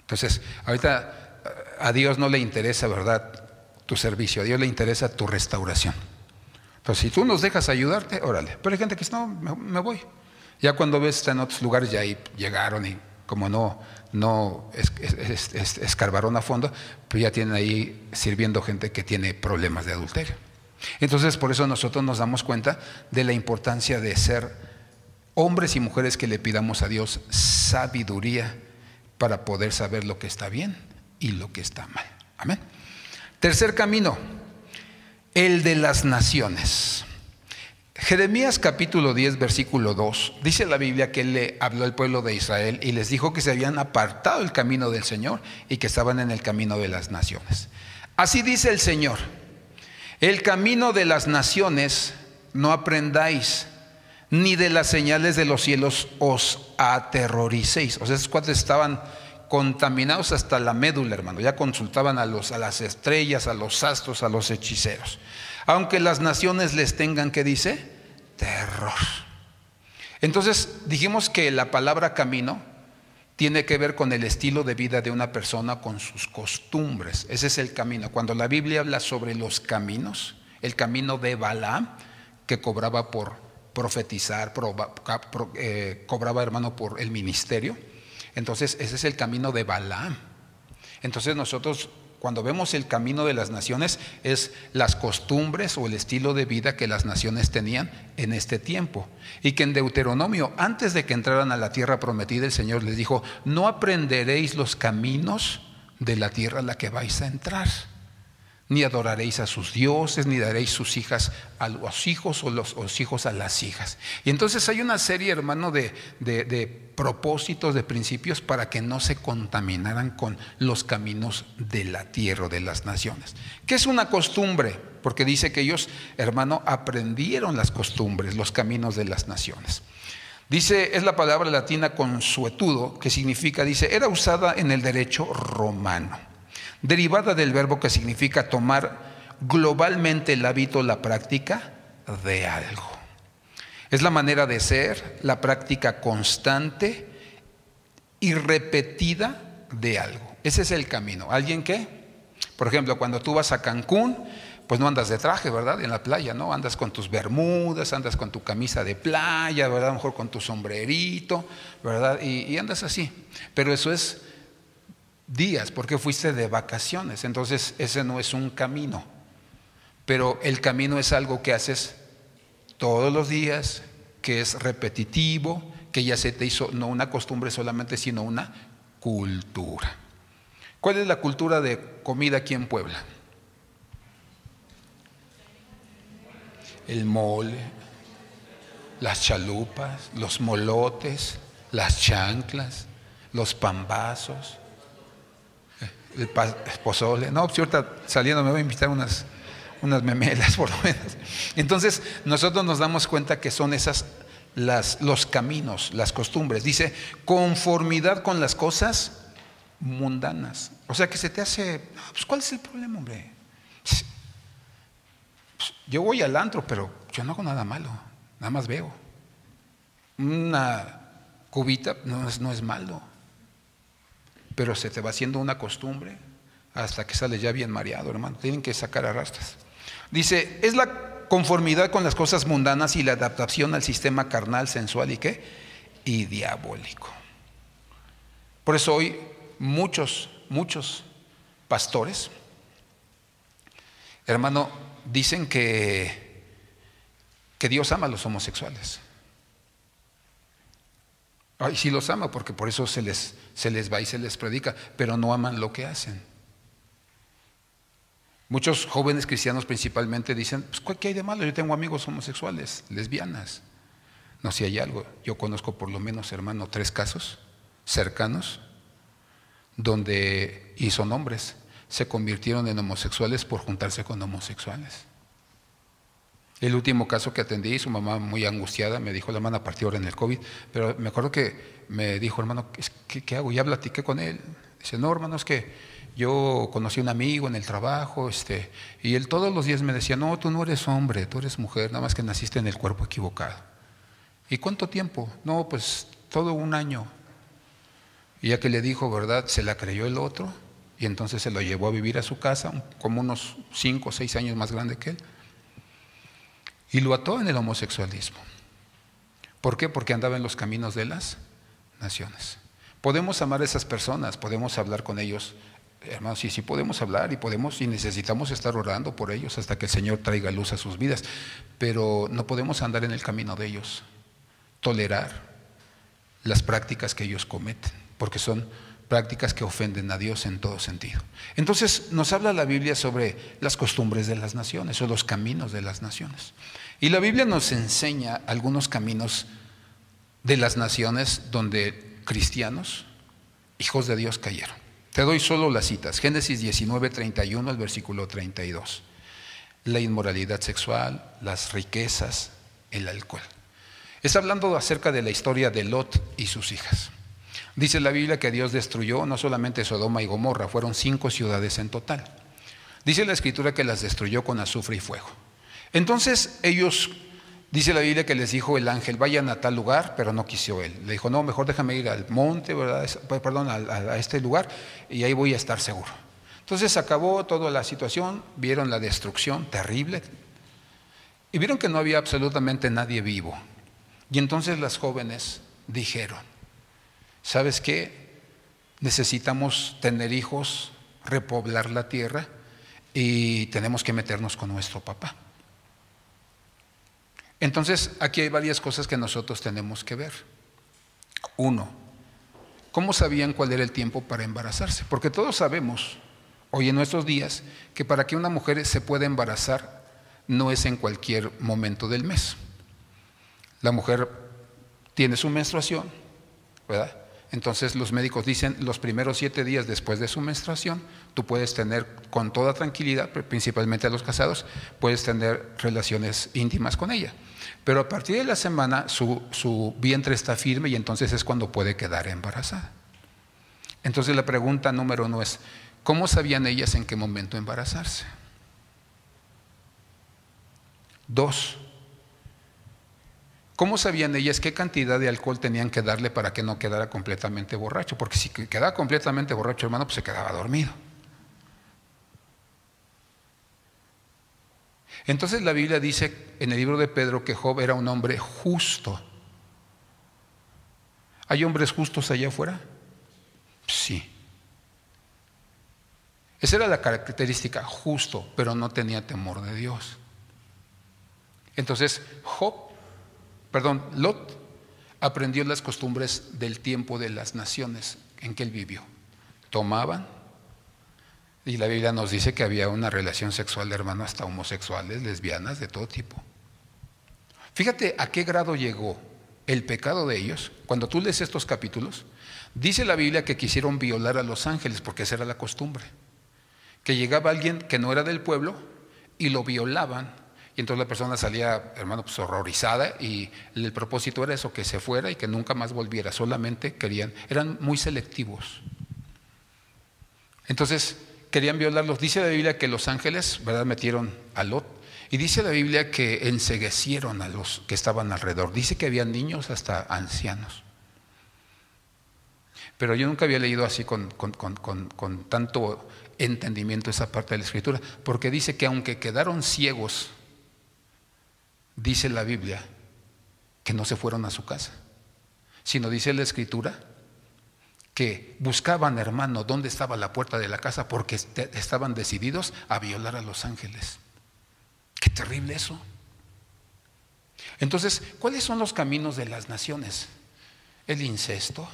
Entonces, ahorita a Dios no le interesa, ¿verdad?, tu servicio. A Dios le interesa tu restauración. Entonces, si tú nos dejas ayudarte, órale. Pero hay gente que dice: no, me voy. Ya cuando ves, está en otros lugares, ya ahí llegaron y como no escarbaron a fondo, pues ya tienen ahí sirviendo gente que tiene problemas de adulterio. Entonces, por eso nosotros nos damos cuenta de la importancia de ser hombres y mujeres que le pidamos a Dios sabiduría para poder saber lo que está bien y lo que está mal. Amén. Tercer camino, el de las naciones. Jeremías capítulo 10 versículo 2, dice la Biblia que él le habló al pueblo de Israel y les dijo que se habían apartado del camino del Señor y que estaban en el camino de las naciones. Así dice el Señor: el camino de las naciones no aprendáis, ni de las señales de los cielos os aterroricéis. O sea, esos cuates estaban contaminados hasta la médula, hermano. Ya consultaban a las estrellas, a los astros, a los hechiceros. Aunque las naciones les tengan, ¿qué dice? Terror. Entonces dijimos que la palabra camino tiene que ver con el estilo de vida de una persona, con sus costumbres. Ese es el camino. Cuando la Biblia habla sobre los caminos, el camino de Balaam, que cobraba por profetizar, cobraba, hermano, por el ministerio. Entonces ese es el camino de Balaam. Entonces nosotros, cuando vemos el camino de las naciones, es las costumbres o el estilo de vida que las naciones tenían en este tiempo. Y que en Deuteronomio, antes de que entraran a la tierra prometida, el Señor les dijo: no aprenderéis los caminos de la tierra a la que vais a entrar, ni adoraréis a sus dioses, ni daréis sus hijas a los hijos o los hijos a las hijas. Y entonces hay una serie, hermano, de propósitos, de principios para que no se contaminaran con los caminos de la tierra o de las naciones. ¿Qué es una costumbre? Porque dice que ellos, hermano, aprendieron las costumbres, los caminos de las naciones. Dice, es la palabra latina consuetudo, que significa, dice, era usada en el derecho romano, derivada del verbo que significa tomar globalmente el hábito, la práctica de algo. Es la manera de ser, la práctica constante y repetida de algo. Ese es el camino. ¿Alguien qué? Por ejemplo, cuando tú vas a Cancún, pues no andas de traje, ¿verdad? En la playa, ¿no? Andas con tus bermudas, andas con tu camisa de playa, ¿verdad? A lo mejor con tu sombrerito, ¿verdad? Y andas así. Pero eso es días, porque fuiste de vacaciones. Entonces ese no es un camino. Pero el camino es algo que haces todos los días, que es repetitivo, que ya se te hizo no una costumbre solamente, sino una cultura. ¿Cuál es la cultura de comida aquí en Puebla? El mole, las chalupas, los molotes, las chanclas, los pambazos, el pozole. No, pues ahorita saliendo me voy a invitar unas memelas por lo menos. Entonces nosotros nos damos cuenta que son esas los caminos, las costumbres. Dice, conformidad con las cosas mundanas. O sea que se te hace, pues ¿cuál es el problema, hombre? Yo voy al antro, pero yo no hago nada malo, nada más veo. Una cubita no es malo, pero se te va haciendo una costumbre hasta que sales ya bien mareado, hermano. Tienen que sacar arrastras. Dice, es la conformidad con las cosas mundanas y la adaptación al sistema carnal, sensual y ¿qué? Y diabólico. Por eso hoy muchos pastores, hermano, dicen que Dios ama a los homosexuales. Ay, sí los ama, porque por eso se les va y se les predica, pero no aman lo que hacen. Muchos jóvenes cristianos principalmente dicen, pues ¿qué hay de malo? Yo tengo amigos homosexuales, lesbianas. No, si hay algo. Yo conozco por lo menos, hermano, 3 casos cercanos y son hombres, se convirtieron en homosexuales por juntarse con homosexuales. El último caso que atendí, su mamá muy angustiada me dijo: la hermana partió ahora en el COVID, pero me acuerdo que me dijo: hermano, ¿qué hago? Ya platiqué con él. Dice: no, hermano, es que yo conocí a un amigo en el trabajo, y él todos los días me decía: no, tú no eres hombre, tú eres mujer, nada más que naciste en el cuerpo equivocado. ¿Y cuánto tiempo? No, pues todo un año. Y ya que le dijo, ¿verdad?, se la creyó el otro, y entonces se lo llevó a vivir a su casa, como unos 5 o 6 años más grande que él, y lo ató en el homosexualismo. ¿Por qué? Porque andaba en los caminos de las naciones. Podemos amar a esas personas, podemos hablar con ellos, hermanos, sí podemos hablar y necesitamos estar orando por ellos hasta que el Señor traiga luz a sus vidas, pero no podemos andar en el camino de ellos, tolerar las prácticas que ellos cometen, porque son prácticas que ofenden a Dios en todo sentido. Entonces nos habla la Biblia sobre las costumbres de las naciones o los caminos de las naciones. Y la Biblia nos enseña algunos caminos de las naciones donde cristianos, hijos de Dios, cayeron. Te doy solo las citas: Génesis 19, 31 al versículo 32. La inmoralidad sexual, las riquezas, el alcohol. Está hablando acerca de la historia de Lot y sus hijas. Dice la Biblia que Dios destruyó no solamente Sodoma y Gomorra, fueron 5 ciudades en total. Dice la Escritura que las destruyó con azufre y fuego. Entonces ellos, dice la Biblia que les dijo el ángel: vayan a tal lugar, pero no quiso él. Le dijo: no, mejor déjame ir al monte, ¿verdad? A este lugar, y ahí voy a estar seguro. Entonces acabó toda la situación, vieron la destrucción terrible y vieron que no había absolutamente nadie vivo. Y entonces las jóvenes dijeron: ¿sabes qué? Necesitamos tener hijos, repoblar la tierra, y tenemos que meternos con nuestro papá. Entonces aquí hay varias cosas que nosotros tenemos que ver. 1, ¿cómo sabían cuál era el tiempo para embarazarse? Porque todos sabemos hoy en nuestros días que para que una mujer se pueda embarazar no es en cualquier momento del mes. La mujer tiene su menstruación, ¿verdad? Entonces los médicos dicen: los primeros 7 días después de su menstruación, tú puedes tener con toda tranquilidad, principalmente a los casados, puedes tener relaciones íntimas con ella. Pero a partir de la semana su vientre está firme y entonces es cuando puede quedar embarazada. Entonces la pregunta número 1 es: ¿cómo sabían ellas en qué momento embarazarse? 2, ¿cómo sabían ellas qué cantidad de alcohol tenían que darle para que no quedara completamente borracho? Porque si quedaba completamente borracho, hermano, pues se quedaba dormido. Entonces la Biblia dice en el libro de Pedro que Job era un hombre justo. ¿Hay hombres justos allá afuera? Sí. Esa era la característica: justo, pero no tenía temor de Dios. Entonces Lot aprendió las costumbres del tiempo de las naciones en que él vivió. Tomaban, y la Biblia nos dice que había una relación sexual, hermano, hasta homosexuales, lesbianas, de todo tipo. Fíjate a qué grado llegó el pecado de ellos. Cuando tú lees estos capítulos, dice la Biblia que quisieron violar a los ángeles, porque esa era la costumbre, que llegaba alguien que no era del pueblo y lo violaban. Y entonces la persona salía, hermano, pues horrorizada, y el propósito era eso, que se fuera y que nunca más volviera. Solamente eran muy selectivos. Entonces querían violarlos. Dice la Biblia que los ángeles, ¿verdad?, metieron a Lot, y dice la Biblia que enceguecieron a los que estaban alrededor. Dice que había niños hasta ancianos. Pero yo nunca había leído así con tanto entendimiento esa parte de la Escritura, porque dice que aunque quedaron ciegos, dice la Biblia que no se fueron a su casa, sino dice la Escritura que buscaban, hermano, dónde estaba la puerta de la casa, porque estaban decididos a violar a los ángeles. Qué terrible eso. Entonces, ¿cuáles son los caminos de las naciones? El incesto.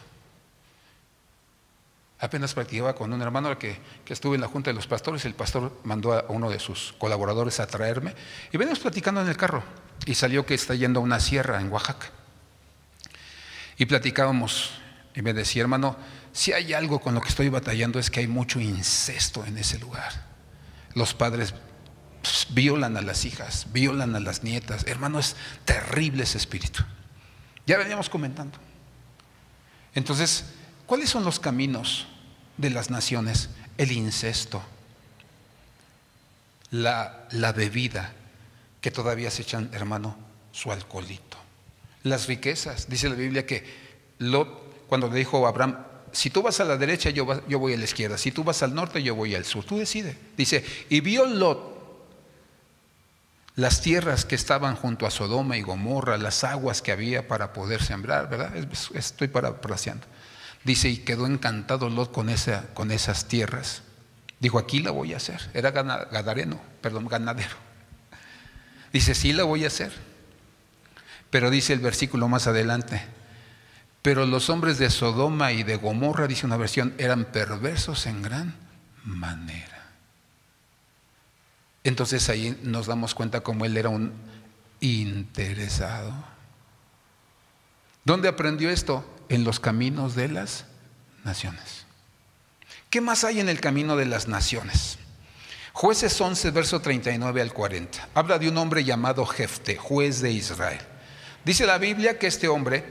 Apenas practicaba con un hermano que estuve en la junta de los pastores. El pastor mandó a uno de sus colaboradores a traerme, y venimos platicando en el carro, y salió que está yendo a una sierra en Oaxaca, y platicábamos, y me decía: hermano, si hay algo con lo que estoy batallando es que hay mucho incesto en ese lugar. Los padres violan a las hijas, violan a las nietas. Hermano, es terrible ese espíritu. Ya veníamos comentando. Entonces, ¿cuáles son los caminos de las naciones? El incesto, la bebida, que todavía se echan, hermano, su alcoholito. Las riquezas, dice la Biblia que Lot, cuando le dijo a Abraham, si tú vas a la derecha, yo voy a la izquierda, si tú vas al norte, yo voy al sur, tú decides. Dice, y vio Lot las tierras que estaban junto a Sodoma y Gomorra, las aguas que había para poder sembrar, ¿verdad? Estoy parafraseando. Dice, y quedó encantado Lot con esas tierras. Dijo, aquí la voy a hacer. Era ganadero. Dice, sí la voy a hacer. Pero dice el versículo más adelante, pero los hombres de Sodoma y de Gomorra, dice una versión, eran perversos en gran manera. Entonces ahí nos damos cuenta cómo él era un interesado. ¿Dónde aprendió esto? En los caminos de las naciones. ¿Qué más hay en el camino de las naciones? Jueces 11, verso 39 al 40. Habla de un hombre llamado Jefté, juez de Israel. Dice la Biblia que este hombre,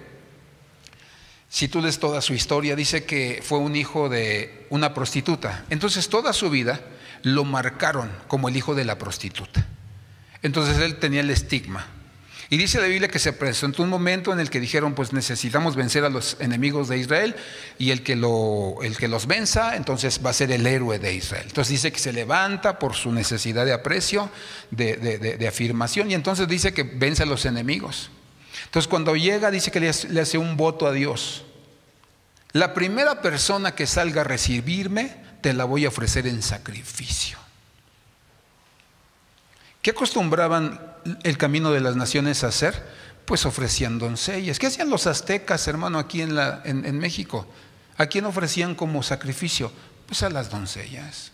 si tú lees toda su historia, dice que fue un hijo de una prostituta. Entonces toda su vida lo marcaron como el hijo de la prostituta. Entonces él tenía el estigma. Y dice la Biblia que se presentó un momento en el que dijeron, pues necesitamos vencer a los enemigos de Israel, y el que los venza, entonces va a ser el héroe de Israel. Entonces dice que se levanta por su necesidad de aprecio, de afirmación, y entonces dice que vence a los enemigos. Entonces cuando llega, dice que le hace un voto a Dios. La primera persona que salga a recibirme, te la voy a ofrecer en sacrificio. ¿Qué acostumbraban el camino de las naciones a hacer? Pues ofrecían doncellas. ¿Qué hacían los aztecas, hermano, aquí en México? ¿A quién ofrecían como sacrificio? Pues a las doncellas.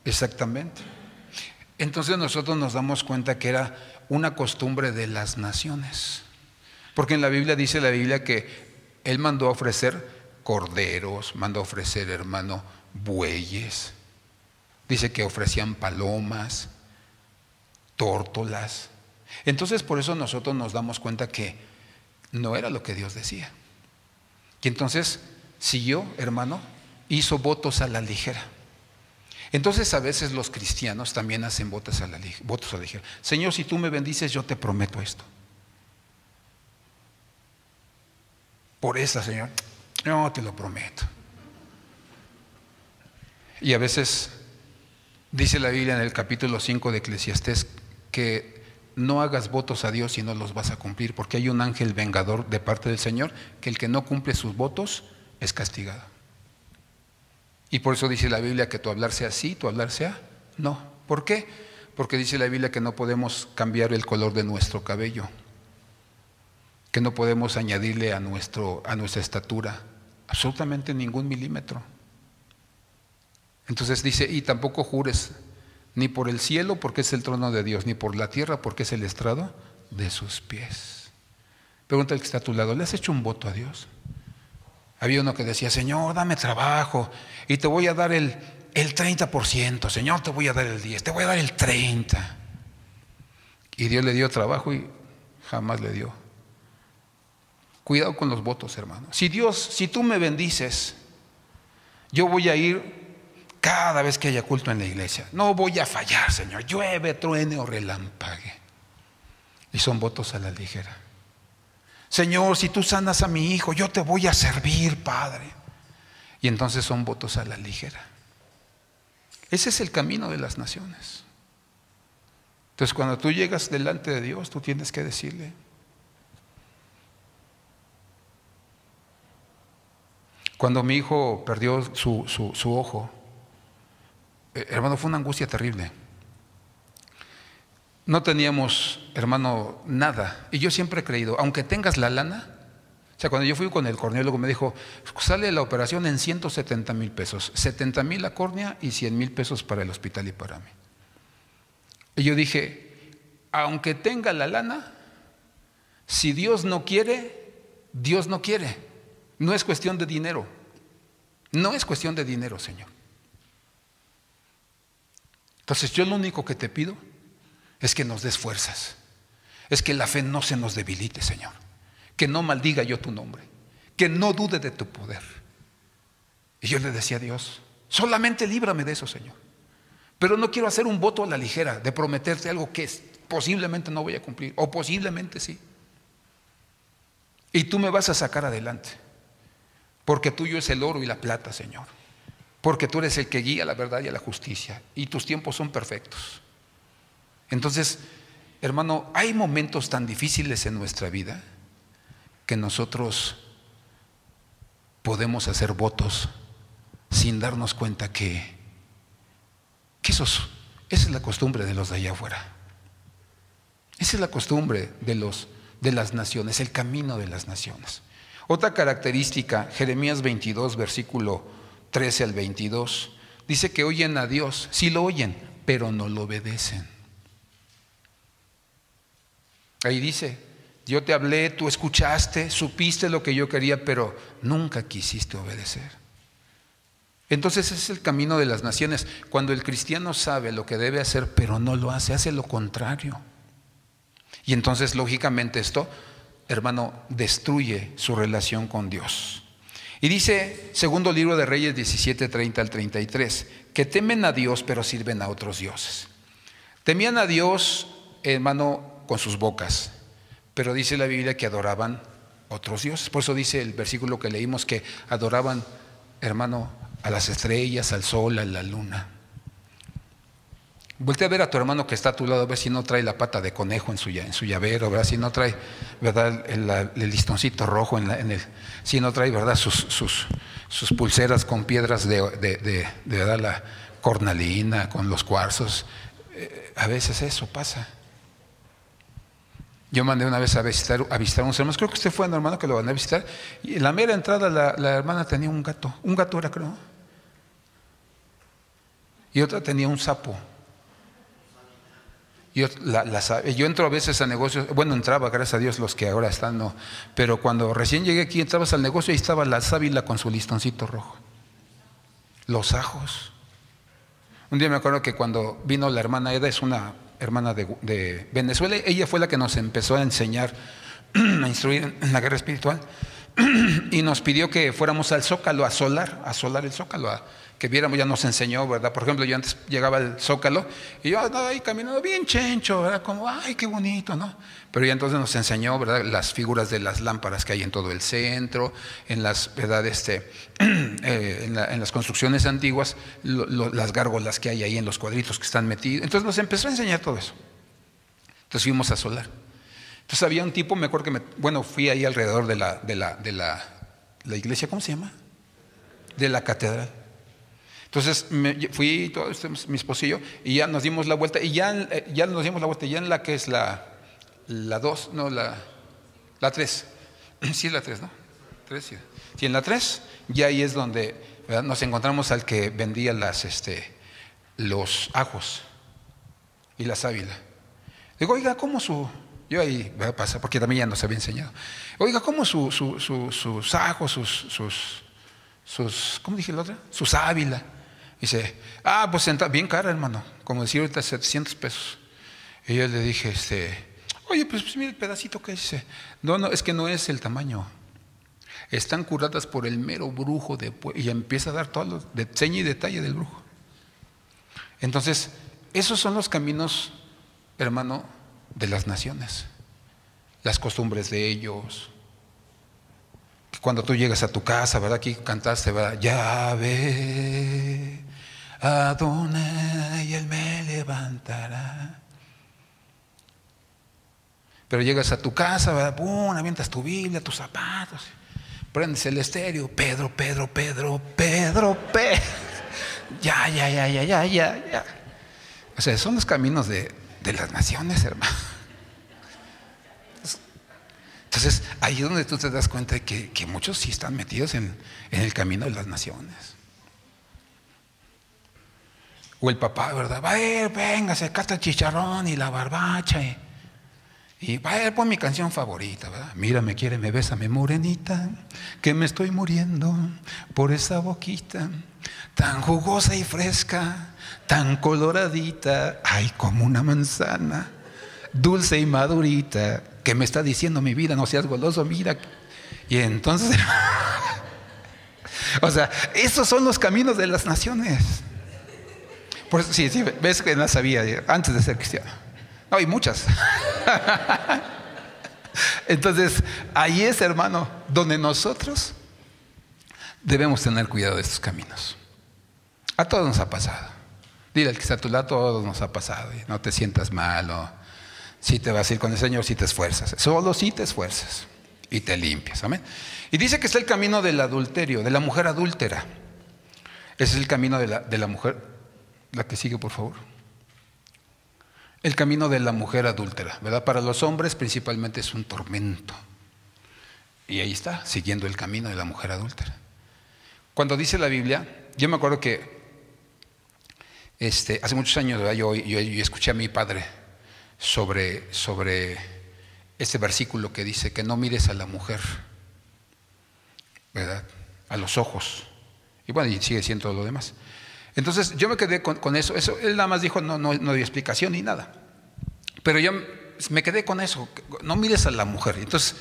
Exactamente. Entonces nosotros nos damos cuenta que era una costumbre de las naciones. Porque en la Biblia dice la Biblia que él mandó a ofrecer corderos, mandó a ofrecer, hermano, bueyes. Dice que ofrecían palomas, tórtolas. Entonces por eso nosotros nos damos cuenta que no era lo que Dios decía. Y entonces siguió, hermano, hizo votos a la ligera. Entonces a veces los cristianos también hacen votos a la ligera. Señor, si tú me bendices, yo te prometo esto. Por esa, Señor, no te lo prometo. Y a veces dice la Biblia en el capítulo 5 de Eclesiastés que no hagas votos a Dios y no los vas a cumplir, porque hay un ángel vengador de parte del Señor, que el que no cumple sus votos es castigado. Y por eso dice la Biblia que tu hablar sea sí, tu hablar sea no. ¿Por qué? Porque dice la Biblia que no podemos cambiar el color de nuestro cabello, que no podemos añadirle a nuestra estatura absolutamente ningún milímetro. Entonces dice, y tampoco jures ni por el cielo, porque es el trono de Dios, ni por la tierra, porque es el estrado de sus pies. Pregunta al que está a tu lado, ¿le has hecho un voto a Dios? Había uno que decía, Señor, dame trabajo y te voy a dar el 30%, Señor, te voy a dar el 10%, te voy a dar el 30%. Y Dios le dio trabajo y jamás le dio. Cuidado con los votos, hermano. Si tú me bendices, yo voy a ir cada vez que haya culto en la iglesia. No voy a fallar, Señor. Llueve, truene o relampague. Y son votos a la ligera. Señor, si tú sanas a mi hijo, yo te voy a servir, Padre. Y entonces son votos a la ligera. Ese es el camino de las naciones. Entonces cuando tú llegas delante de Dios, tú tienes que decirle. Cuando mi hijo perdió su ojo, hermano, fue una angustia terrible. No teníamos, hermano, nada. Y yo siempre he creído, aunque tengas la lana, o sea, cuando yo fui con el corneólogo me dijo, sale la operación en 170,000 pesos, 70,000 la córnea y 100,000 pesos para el hospital y para mí. Y yo dije, aunque tenga la lana, si Dios no quiere, Dios no quiere. No es cuestión de dinero. No es cuestión de dinero, Señor. Entonces yo lo único que te pido es que nos des fuerzas. Es que la fe no se nos debilite, Señor. Que no maldiga yo tu nombre. Que no dude de tu poder. Y yo le decía a Dios, solamente líbrame de eso, Señor. Pero no quiero hacer un voto a la ligera de prometerte algo que posiblemente no voy a cumplir. O posiblemente sí. Y tú me vas a sacar adelante. Porque tuyo es el oro y la plata, Señor. Porque tú eres el que guía la verdad y a la justicia. Y tus tiempos son perfectos. Entonces, hermano, hay momentos tan difíciles en nuestra vida que nosotros podemos hacer votos sin darnos cuenta que esa es la costumbre de los de allá afuera. Esa es la costumbre de las naciones, el camino de las naciones. Otra característica, Jeremías 22, versículo 13 al 22, dice que oyen a Dios, sí lo oyen, pero no lo obedecen. Ahí dice, yo te hablé, tú escuchaste, supiste lo que yo quería, pero nunca quisiste obedecer. Entonces ese es el camino de las naciones. Cuando el cristiano sabe lo que debe hacer, pero no lo hace, hace lo contrario. Y entonces, lógicamente, esto, hermano, destruye su relación con Dios. Y dice, segundo libro de Reyes 17, 30 al 33, que temen a Dios, pero sirven a otros dioses. Temían a Dios, hermano, con sus bocas, pero dice la Biblia que adoraban otros dioses. Por eso dice el versículo que leímos que adoraban, hermano, a las estrellas, al sol, a la luna. Voltea a ver a tu hermano que está a tu lado, a ver si no trae la pata de conejo en su llavero, ¿verdad? Si no trae, ¿verdad?, el listoncito rojo si no trae, ¿verdad?, sus pulseras con piedras de ¿verdad?, la cornalina, con los cuarzos. A veces eso pasa. Yo mandé una vez a visitar a unos hermanos, creo que usted fue, hermano, que lo van a visitar, y en la mera entrada la hermana tenía un gato era, creo, y otra tenía un sapo. Yo entro a veces a negocios, bueno, entraba, gracias a Dios, los que ahora están no, pero cuando recién llegué aquí, entrabas al negocio y estaba la sábila con su listoncito rojo, los ajos. Un día me acuerdo que cuando vino la hermana Eda, es una hermana de Venezuela, ella fue la que nos empezó a enseñar, a instruir en la guerra espiritual, y nos pidió que fuéramos al Zócalo a solar el Zócalo, que viéramos, ya nos enseñó, ¿verdad? Por ejemplo, yo antes llegaba al Zócalo y yo andaba ahí caminando bien chencho, ¿verdad? Como, ay, qué bonito, ¿no? Pero ya entonces nos enseñó, ¿verdad?, las figuras de las lámparas que hay en todo el centro, en las, ¿verdad?, en las construcciones antiguas, las gárgolas que hay ahí en los cuadritos que están metidos. Entonces nos empezó a enseñar todo eso. Entonces fuimos a solar. Entonces había un tipo, me acuerdo que fui ahí alrededor de la iglesia, ¿cómo se llama? De la catedral. Entonces fui, todo mi esposo y yo, y ya nos dimos la vuelta, y ya nos dimos la vuelta, ya en la que es la 2, no, la 3, sí es la 3, ¿no? 3, sí. Sí, en la 3, ya ahí es donde, ¿verdad?, nos encontramos al que vendía los ajos y la sábila. Digo, oiga, ¿cómo yo ahí pasa, porque también ya nos había enseñado. Oiga, ¿cómo sus ajos, ¿cómo dije la otra? Su sábila. Dice, pues bien cara, hermano, como decir ahorita, 700 pesos. Y yo le dije, oye, pues mira el pedacito que dice. No, es que no es el tamaño. Están curadas por el mero brujo y empieza a dar todos los seña y detalle del brujo. Entonces, esos son los caminos, hermano, de las naciones, las costumbres de ellos. Cuando tú llegas a tu casa, ¿verdad? Aquí cantaste, ¿verdad? Yahvé, Adonai, y Él me levantará. Pero llegas a tu casa, ¿verdad? ¡Pum! Avientas tu Biblia, tus zapatos, prendes el estéreo, Pedro. Ya. O sea, son los caminos de las naciones, hermano. Entonces, ahí es donde tú te das cuenta de que muchos sí están metidos en el camino de las naciones. O el papá, ¿verdad? Va a ir, venga, se casta el chicharrón y la barbacha. Y vaya, pon mi canción favorita, ¿verdad? Mírame, quiéreme, bésame, morenita, que me estoy muriendo por esa boquita, tan jugosa y fresca, tan coloradita, ay, como una manzana, dulce y madurita, que me está diciendo mi vida, no seas goloso, mira. Y entonces, o sea, esos son los caminos de las naciones. Por eso, sí, ves que no sabía antes de ser cristiano. No, hay muchas. Entonces, ahí es, hermano, donde nosotros debemos tener cuidado de estos caminos. A todos nos ha pasado. Dile al que está a tu lado, a todos nos ha pasado. Y no te sientas mal, o si te vas a ir con el Señor, si te esfuerzas. Solo si te esfuerzas y te limpias. Amén. Y dice que está el camino del adulterio, de la mujer adúltera. Ese es el camino de la mujer. La que sigue, por favor. El camino de la mujer adúltera, ¿verdad? Para los hombres principalmente es un tormento. Y ahí está, siguiendo el camino de la mujer adúltera. Cuando dice la Biblia, yo me acuerdo que hace muchos años, ¿verdad? Yo escuché a mi padre sobre este versículo que dice que no mires a la mujer, ¿verdad? A los ojos. Y bueno, y sigue siendo todo lo demás. Entonces yo me quedé con eso. Él nada más dijo, no dio explicación ni nada. Pero yo me quedé con eso, no mires a la mujer. Entonces,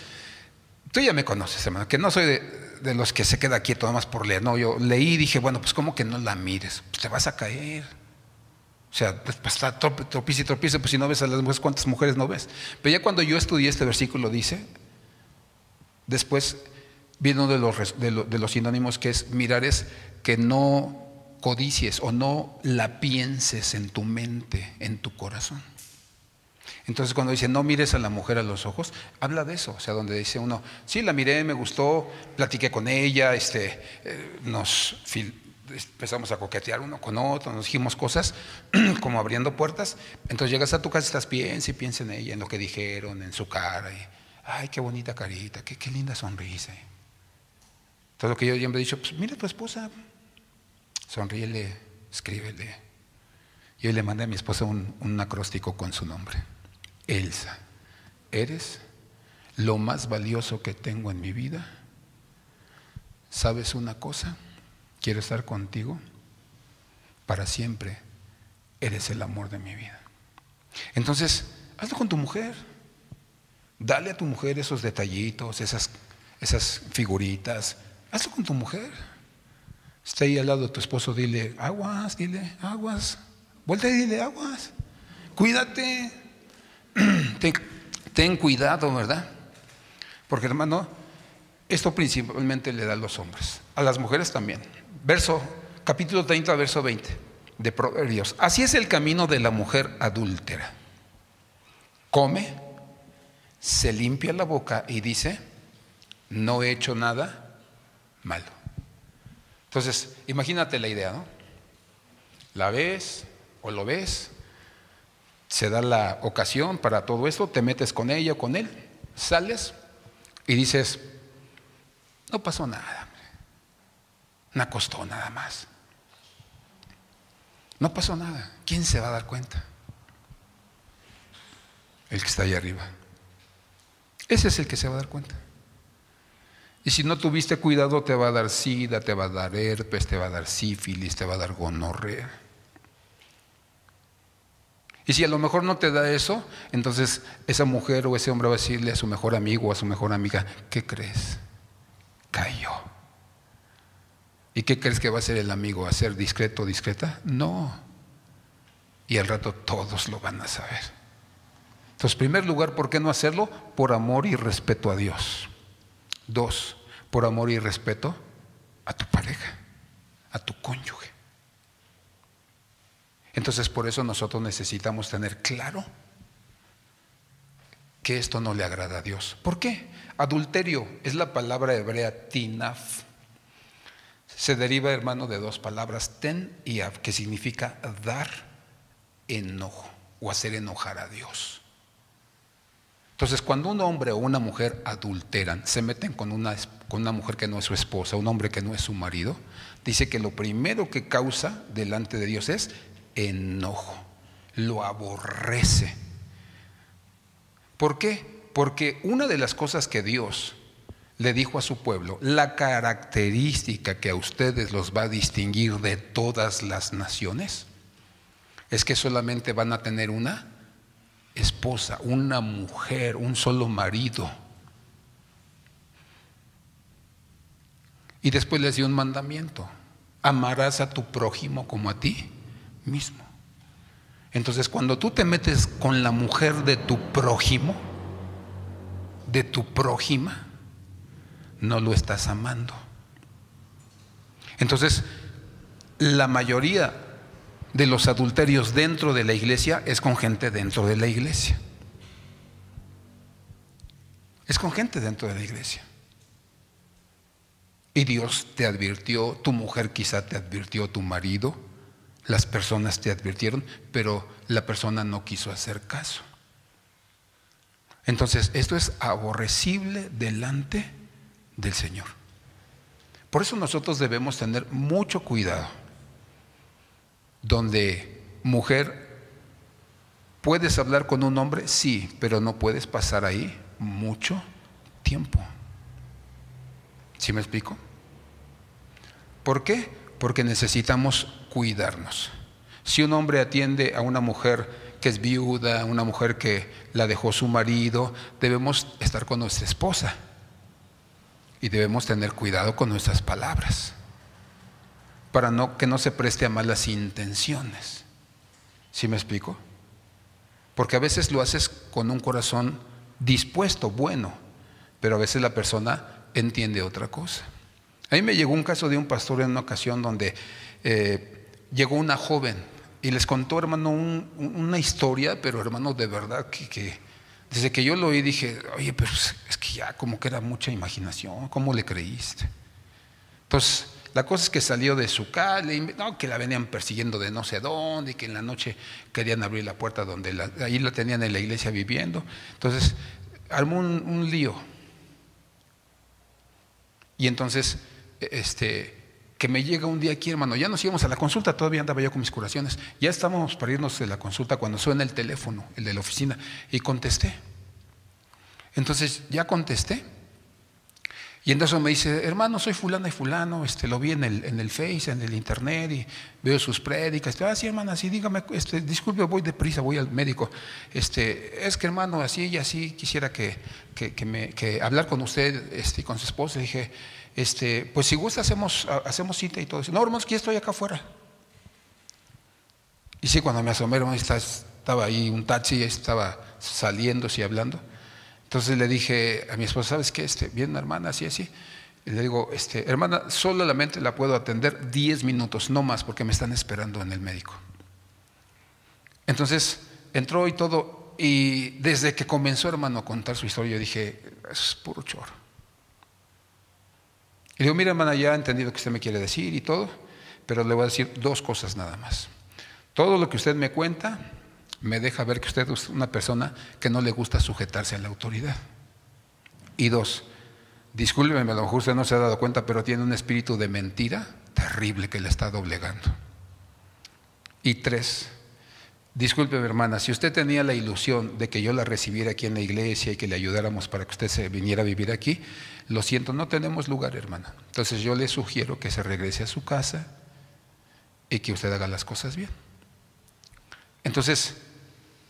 tú ya me conoces, hermano, que no soy de los que se queda quieto nada más por leer. No, yo leí y dije, bueno, pues ¿cómo que no la mires? Pues te vas a caer. O sea, pues está tropieza y tropieza, pues si no ves a las mujeres, ¿cuántas mujeres no ves? Pero ya cuando yo estudié este versículo dice, después viene uno de los sinónimos que es mirar, es que no codicies o no la pienses en tu mente, en tu corazón. Entonces cuando dice no mires a la mujer a los ojos, habla de eso. O sea, donde dice uno, sí, la miré, me gustó, platiqué con ella, empezamos a coquetear uno con otro, nos dijimos cosas como abriendo puertas. Entonces llegas a tu casa y estás, piensa en ella, en lo que dijeron, en su cara, y ay, qué bonita carita, qué linda sonrisa. Todo lo que yo siempre he dicho, pues mira a tu esposa, sonríele, escríbele. Yo le mandé a mi esposa un acróstico con su nombre. Elsa, eres lo más valioso que tengo en mi vida. ¿Sabes una cosa? Quiero estar contigo para siempre. Eres el amor de mi vida. Entonces, hazlo con tu mujer. Dale a tu mujer esos detallitos, esas figuritas. Hazlo con tu mujer. Está ahí al lado de tu esposo, dile aguas, vuelta y dile aguas, cuídate, ten cuidado, ¿verdad? Porque, hermano, esto principalmente le da a los hombres, a las mujeres también. Capítulo 30, verso 20 de Proverbios. Así es el camino de la mujer adúltera. Come, se limpia la boca y dice, no he hecho nada malo. Entonces, imagínate la idea, ¿no? La ves o lo ves, se da la ocasión para todo esto, te metes con ella o con él, sales y dices, no pasó nada, me acostó nada más. No pasó nada. ¿Quién se va a dar cuenta? El que está ahí arriba. Ese es el que se va a dar cuenta. Y si no tuviste cuidado, te va a dar sida, te va a dar herpes, te va a dar sífilis, te va a dar gonorrea. Y si a lo mejor no te da eso, entonces esa mujer o ese hombre va a decirle a su mejor amigo o a su mejor amiga, ¿qué crees? Cayó. ¿Y qué crees que va a hacer el amigo? ¿A ser discreto o discreta? No. Y al rato todos lo van a saber. Entonces, en primer lugar, ¿por qué no hacerlo? Por amor y respeto a Dios. 2, por amor y respeto a tu pareja, a tu cónyuge. Entonces, por eso nosotros necesitamos tener claro que esto no le agrada a Dios. ¿Por qué? Adulterio es la palabra hebrea tinaf. Se deriva, hermano, de dos palabras, ten y av, que significa dar enojo o hacer enojar a Dios. Entonces, cuando un hombre o una mujer adulteran, se meten con una mujer que no es su esposa, un hombre que no es su marido, dice que lo primero que causa delante de Dios es enojo, lo aborrece. ¿Por qué? Porque una de las cosas que Dios le dijo a su pueblo, la característica que a ustedes los va a distinguir de todas las naciones, es que solamente van a tener una esposa, una mujer, un solo marido. Y después les dio un mandamiento: amarás a tu prójimo como a ti mismo. Entonces, cuando tú te metes con la mujer de tu prójimo, de tu prójima, no lo estás amando. Entonces, la mayoría de los adulterios dentro de la iglesia es con gente dentro de la iglesia. Es con gente dentro de la iglesia. Y Dios te advirtió, tu mujer quizá te advirtió, tu marido, las personas te advirtieron, pero la persona no quiso hacer caso. Entonces, esto es aborrecible delante del Señor. Por eso nosotros debemos tener mucho cuidado. Donde, mujer, ¿puedes hablar con un hombre? Sí, pero no puedes pasar ahí mucho tiempo. ¿Sí me explico? ¿Por qué? Porque necesitamos cuidarnos. Si un hombre atiende a una mujer que es viuda, una mujer que la dejó su marido, debemos estar con nuestra esposa y debemos tener cuidado con nuestras palabras para que no se preste a malas intenciones. ¿Sí me explico? Porque a veces lo haces con un corazón dispuesto, bueno, pero a veces la persona entiende otra cosa. A mí me llegó un caso de un pastor en una ocasión donde llegó una joven y les contó, hermano, una historia, pero hermano, de verdad que desde que yo lo oí dije, oye, pero es que ya como que era mucha imaginación, ¿cómo le creíste? Entonces, la cosa es que salió de su casa, no, que la venían persiguiendo de no sé dónde, y que en la noche querían abrir la puerta donde ahí la tenían en la iglesia viviendo. Entonces, armó un lío. Y entonces, que me llega un día aquí, hermano, ya nos íbamos a la consulta, todavía andaba yo con mis curaciones, ya estábamos para irnos de la consulta cuando suena el teléfono, el de la oficina, y contesté. Entonces, ya contesté. Y entonces me dice, hermano, soy fulana y fulano, lo vi en el Face, en el Internet, y veo sus prédicas. Sí, hermana, sí, dígame, disculpe, voy deprisa, voy al médico. Es que, hermano, así y así, quisiera que hablar con usted, con su esposa. Dije, pues si gusta hacemos cita y todo eso. No, hermanos, que ya estoy acá afuera. Y sí, cuando me asomé, hermano, estaba ahí un taxi, estaba saliéndose y hablando. Entonces le dije a mi esposa, ¿sabes qué? Bien, hermana, así. Y le digo, hermana, solamente la puedo atender 10 minutos, no más, porque me están esperando en el médico. Entonces entró y todo, y desde que comenzó, hermano, a contar su historia, yo dije, es puro choro. Y le digo, mira, hermana, ya he entendido que usted me quiere decir y todo, pero le voy a decir 2 cosas nada más. Todo lo que usted me cuenta me deja ver que usted es una persona que no le gusta sujetarse a la autoridad. Y 2, discúlpeme, a lo mejor usted no se ha dado cuenta, pero tiene un espíritu de mentira terrible que le está doblegando. Y 3, discúlpeme, hermana, si usted tenía la ilusión de que yo la recibiera aquí en la iglesia y que le ayudáramos para que usted se viniera a vivir aquí, lo siento, no tenemos lugar, hermana. Entonces yo le sugiero que se regrese a su casa y que usted haga las cosas bien. Entonces,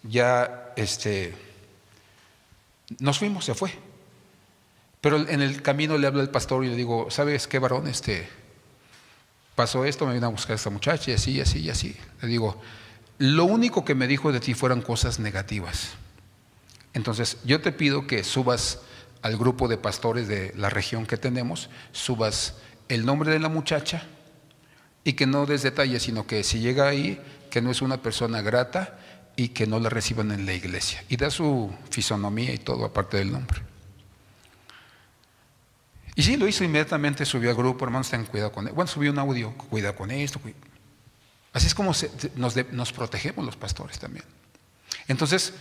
ya nos fuimos, se fue. Pero en el camino le hablo al pastor y le digo, ¿sabes qué, varón? Pasó esto, me vino a buscar esta muchacha y así. Le digo, lo único que me dijo de ti fueron cosas negativas. Entonces, yo te pido que subas al grupo de pastores de la región que tenemos, subas el nombre de la muchacha y que no des detalles, sino que si llega ahí, que no es una persona grata y que no la reciban en la iglesia. Y da su fisonomía y todo, aparte del nombre. Y sí, lo hizo inmediatamente, subió al grupo, hermanos, ten cuidado con él. Bueno, subió un audio, cuidado con esto. Así es como nos protegemos los pastores también. Entonces,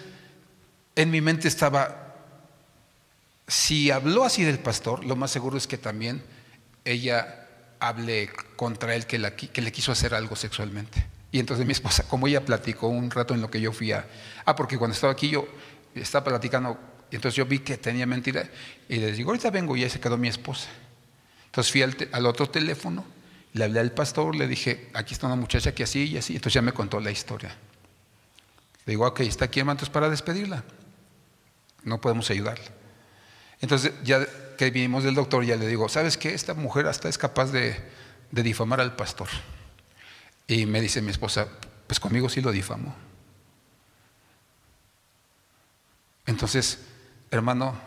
en mi mente estaba, si habló así del pastor, lo más seguro es que también ella hable contra él, que le quiso hacer algo sexualmente. Y entonces mi esposa, como ella platicó un rato en lo que yo fui porque cuando estaba aquí yo estaba platicando, y entonces yo vi que tenía mentira, y les digo, ahorita vengo, y ahí se quedó mi esposa. Entonces fui al otro teléfono, le hablé al pastor, le dije, aquí está una muchacha que así y así. Entonces ya me contó la historia. Le digo, ok, está aquí, hermano, entonces para despedirla. No podemos ayudarla. Entonces ya que vinimos del doctor, ya le digo, ¿sabes qué? Esta mujer hasta es capaz de difamar al pastor. Y me dice mi esposa, pues conmigo sí lo difamó. Entonces, hermano,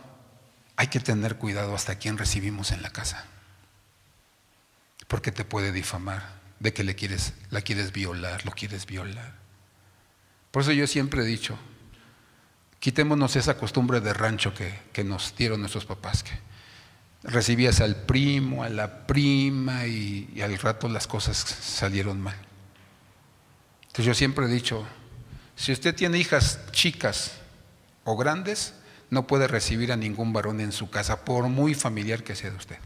hay que tener cuidado hasta quién recibimos en la casa, porque te puede difamar de que la quieres violar, lo quieres violar. Por eso yo siempre he dicho, quitémonos esa costumbre de rancho que nos dieron nuestros papás, que recibías al primo, a la prima y al rato las cosas salieron mal. Entonces yo siempre he dicho, si usted tiene hijas chicas o grandes, no puede recibir a ningún varón en su casa, por muy familiar que sea de usted.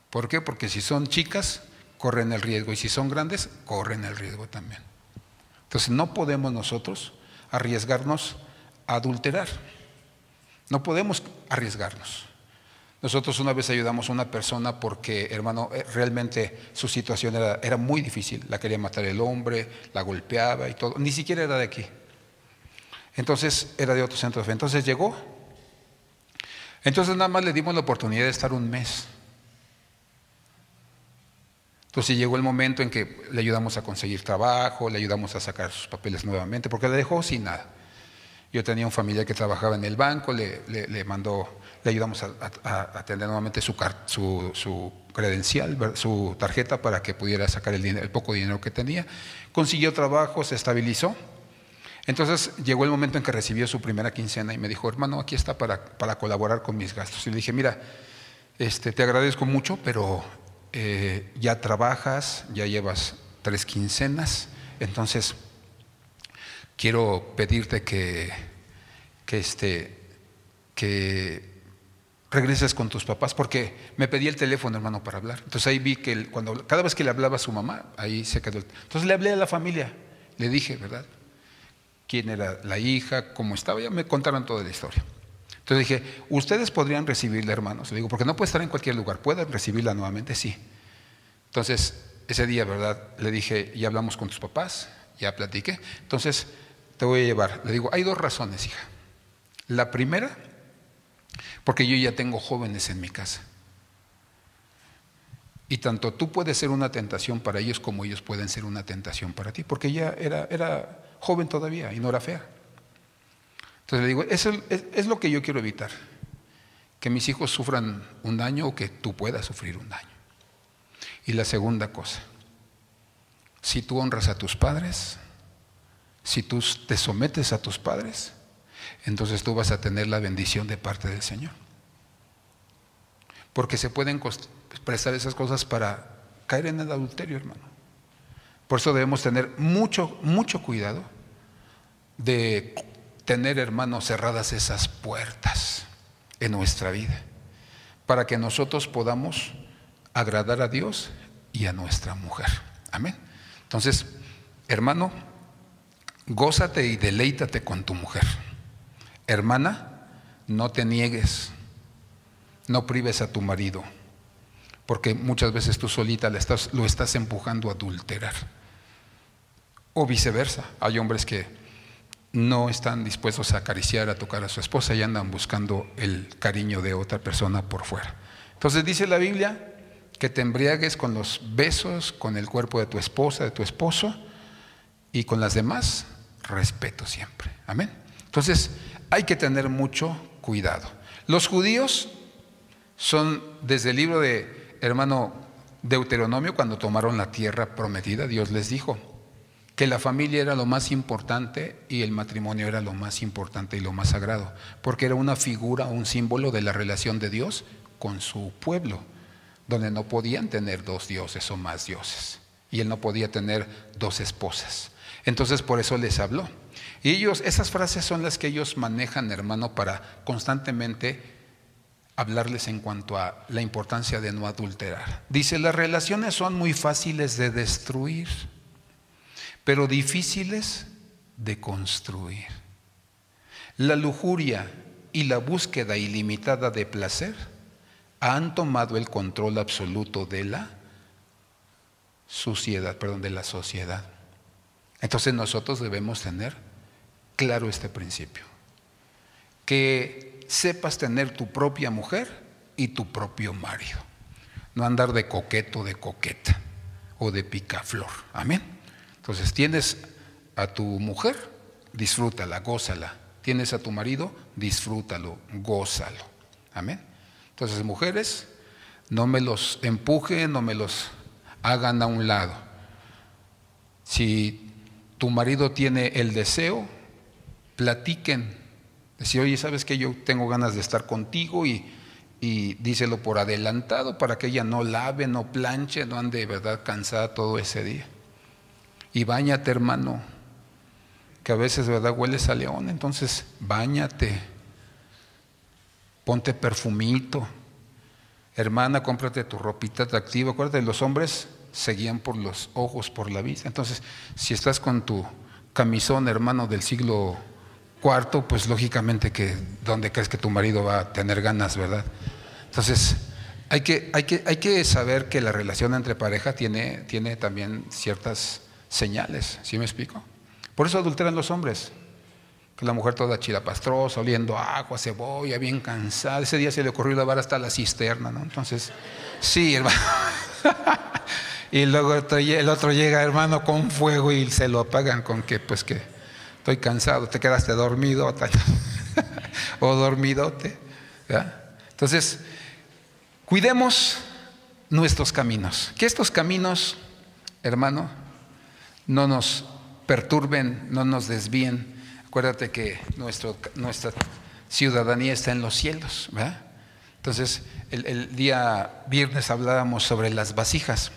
¿Por qué? Porque si son chicas, corren el riesgo, y si son grandes, corren el riesgo también. Entonces no podemos nosotros arriesgarnos a adulterar. No podemos arriesgarnos. Nosotros una vez ayudamos a una persona porque, hermano, realmente su situación era muy difícil. La quería matar el hombre, la golpeaba y todo. Ni siquiera era de aquí. Entonces era de otro centro de fe. Entonces llegó. Entonces nada más le dimos la oportunidad de estar un mes. Entonces llegó el momento en que le ayudamos a conseguir trabajo, le ayudamos a sacar sus papeles nuevamente, porque le dejó sin nada. Yo tenía un familiar que trabajaba en el banco, le ayudamos a tener nuevamente su credencial, su tarjeta, para que pudiera sacar el poco dinero que tenía. Consiguió trabajo, se estabilizó. Entonces llegó el momento en que recibió su primera quincena y me dijo, hermano, aquí está para colaborar con mis gastos. Y le dije, mira, te agradezco mucho, pero ya trabajas, ya llevas 3 quincenas, entonces quiero pedirte que regreses con tus papás, porque me pedí el teléfono, hermano, para hablar. Entonces ahí vi que cada vez que le hablaba a su mamá, ahí se quedó. Entonces le hablé a la familia, le dije, ¿verdad?, quién era la hija, cómo estaba, ya me contaron toda la historia. Entonces dije, ustedes podrían recibirla, hermanos. Le digo, porque no puede estar en cualquier lugar, ¿pueden recibirla nuevamente? Sí. Entonces ese día, ¿verdad?, le dije, ya hablamos con tus papás, ya platiqué, entonces te voy a llevar. Le digo, hay 2 razones, hija. La primera, porque yo ya tengo jóvenes en mi casa. Y tanto tú puedes ser una tentación para ellos como ellos pueden ser una tentación para ti, porque ella era joven todavía y no era fea. Entonces le digo, eso es lo que yo quiero evitar, que mis hijos sufran un daño o que tú puedas sufrir un daño. Y la segunda cosa, si tú honras a tus padres, si tú te sometes a tus padres, entonces tú vas a tener la bendición de parte del Señor. Porque se pueden prestar esas cosas para caer en el adulterio, hermano. Por eso debemos tener mucho cuidado de tener, hermano, cerradas esas puertas en nuestra vida, para que nosotros podamos agradar a Dios y a nuestra mujer. Amén. Entonces, hermano, gózate y deleítate con tu mujer. Hermana, no te niegues, no prives a tu marido, porque muchas veces tú solita lo estás empujando a adulterar. O viceversa, hay hombres que no están dispuestos a acariciar, a tocar a su esposa y andan buscando el cariño de otra persona por fuera. Entonces dice la Biblia que te embriagues con los besos, con el cuerpo de tu esposa, de tu esposo, y con las demás, respeto siempre. Amén. Entonces hay que tener mucho cuidado. Los judíos son, desde el libro de, hermano, Deuteronomio, cuando tomaron la tierra prometida, Dios les dijo que la familia era lo más importante y el matrimonio era lo más importante y lo más sagrado, porque era una figura, un símbolo de la relación de Dios con su pueblo, donde no podían tener 2 dioses o más dioses, y él no podía tener 2 esposas. Entonces por eso les habló. Y esas frases son las que ellos manejan, hermano, para constantemente hablarles en cuanto a la importancia de no adulterar. Dice, las relaciones son muy fáciles de destruir, pero difíciles de construir. La lujuria y la búsqueda ilimitada de placer han tomado el control absoluto de la de la sociedad. Entonces nosotros debemos tener claro este principio. Que sepas tener tu propia mujer y tu propio marido. No andar de coqueto, de coqueta o de picaflor. Amén. Entonces tienes a tu mujer, disfrútala, gózala. Tienes a tu marido, disfrútalo, gózalo. Amén. Entonces, mujeres, no me los empujen, no me los hagan a un lado. Si tu marido tiene el deseo, platiquen. Decir, oye, ¿sabes qué? Yo tengo ganas de estar contigo y díselo por adelantado para que ella no lave, no planche, no ande de verdad cansada todo ese día. Y báñate, hermano, que a veces de verdad hueles a león, entonces báñate, ponte perfumito. Hermana, cómprate tu ropita atractiva. Acuérdate, los hombres se guían por los ojos, por la vista. Entonces, si estás con tu camisón, hermano, del siglo IV, pues lógicamente que ¿dónde crees que tu marido va a tener ganas, verdad? Entonces, hay que saber que la relación entre pareja tiene también ciertas señales, ¿sí me explico? Por eso adulteran los hombres. Que la mujer toda chilapastrosa, oliendo a agua, cebolla, bien cansada. Ese día se le ocurrió lavar hasta la cisterna, ¿no? Entonces, sí, hermano. Y luego el otro llega, hermano, con fuego y se lo apagan con que, pues que estoy cansado, te quedaste dormido o dormidote, ¿verdad? Entonces, cuidemos nuestros caminos. Que estos caminos, hermano, no nos perturben, no nos desvíen. Acuérdate que nuestra ciudadanía está en los cielos, ¿verdad? Entonces, el día viernes hablábamos sobre las vasijas.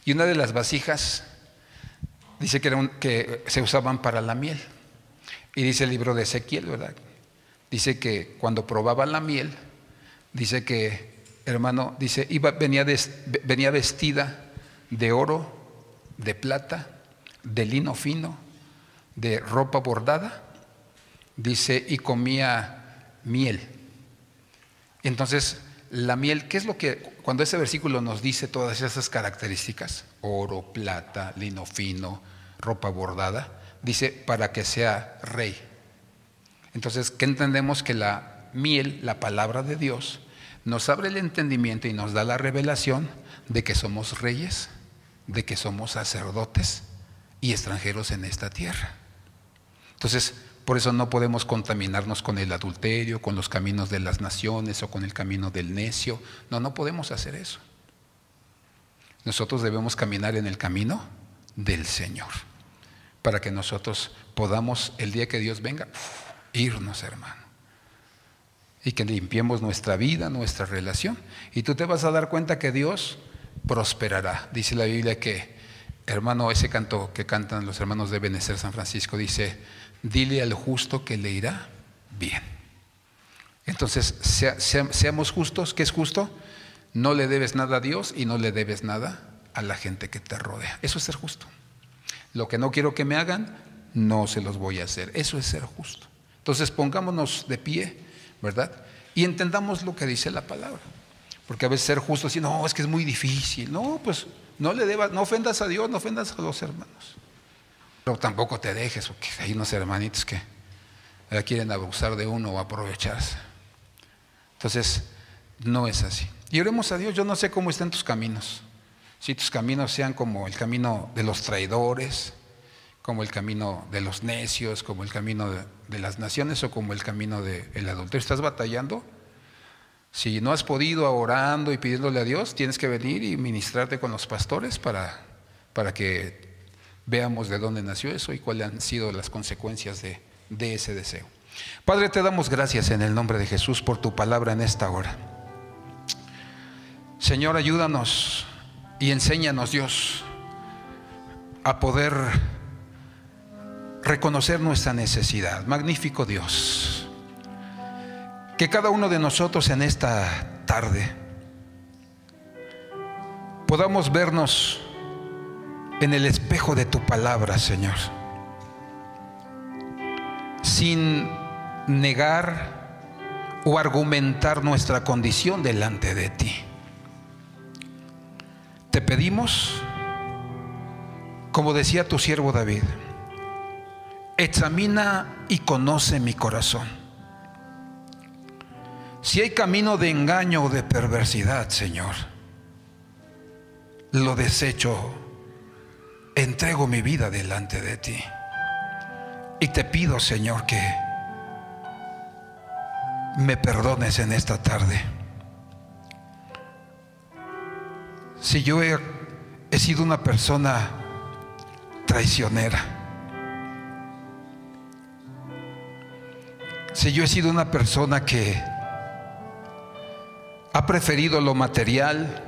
Y una de las vasijas dice que se usaban para la miel. Y dice el libro de Ezequiel, ¿verdad? Dice que cuando probaban la miel, dice que, hermano, dice, venía vestida de oro, de plata, de lino fino, de ropa bordada, dice, y comía miel. Entonces, la miel, ¿qué es lo que, cuando ese versículo nos dice todas esas características, oro, plata, lino fino, ropa bordada, dice, para que sea rey? Entonces, ¿qué entendemos? Que la miel, la palabra de Dios, nos abre el entendimiento y nos da la revelación de que somos reyes, de que somos sacerdotes y extranjeros en esta tierra. Entonces, por eso no podemos contaminarnos con el adulterio, con los caminos de las naciones o con el camino del necio. No podemos hacer eso. Nosotros debemos caminar en el camino del Señor, para que nosotros podamos, el día que Dios venga, irnos, hermano, y que limpiemos nuestra vida, nuestra relación, y tú te vas a dar cuenta que Dios prosperará. Dice la Biblia que, hermano, ese canto que cantan los hermanos de Ebenezer San Francisco, dice, dile al justo que le irá bien. Entonces, seamos justos. ¿Qué es justo? No le debes nada a Dios y no le debes nada a la gente que te rodea. Eso es ser justo. Lo que no quiero que me hagan, no se los voy a hacer. Eso es ser justo. Entonces, pongámonos de pie, ¿verdad? Y entendamos lo que dice la palabra. Porque a veces ser justo, así, no, es que es muy difícil. No, pues no ofendas a Dios, no ofendas a los hermanos. Pero tampoco te dejes, porque hay unos hermanitos que quieren abusar de uno o aprovecharse. Entonces, no es así. Y oremos a Dios. Yo no sé cómo están tus caminos. Si tus caminos sean como el camino de los traidores, como el camino de los necios, como el camino de las naciones o como el camino del adulterio. ¿Estás batallando? Si no has podido, orando y pidiéndole a Dios, tienes que venir y ministrarte con los pastores para que veamos de dónde nació eso y cuáles han sido las consecuencias de ese deseo. Padre, te damos gracias en el nombre de Jesús por tu palabra en esta hora. Señor, ayúdanos y enséñanos, Dios, a poder reconocer nuestra necesidad. Magnífico Dios, que cada uno de nosotros en esta tarde podamos vernos en el espejo de tu palabra, Señor, sin negar o argumentar nuestra condición delante de ti. Te pedimos, como decía tu siervo David, examina y conoce mi corazón. Si hay camino de engaño o de perversidad, Señor, lo desecho, entrego mi vida delante de ti. Y te pido, Señor, que me perdones en esta tarde. Si yo he sido una persona traicionera, si yo he sido una persona que ha preferido lo material,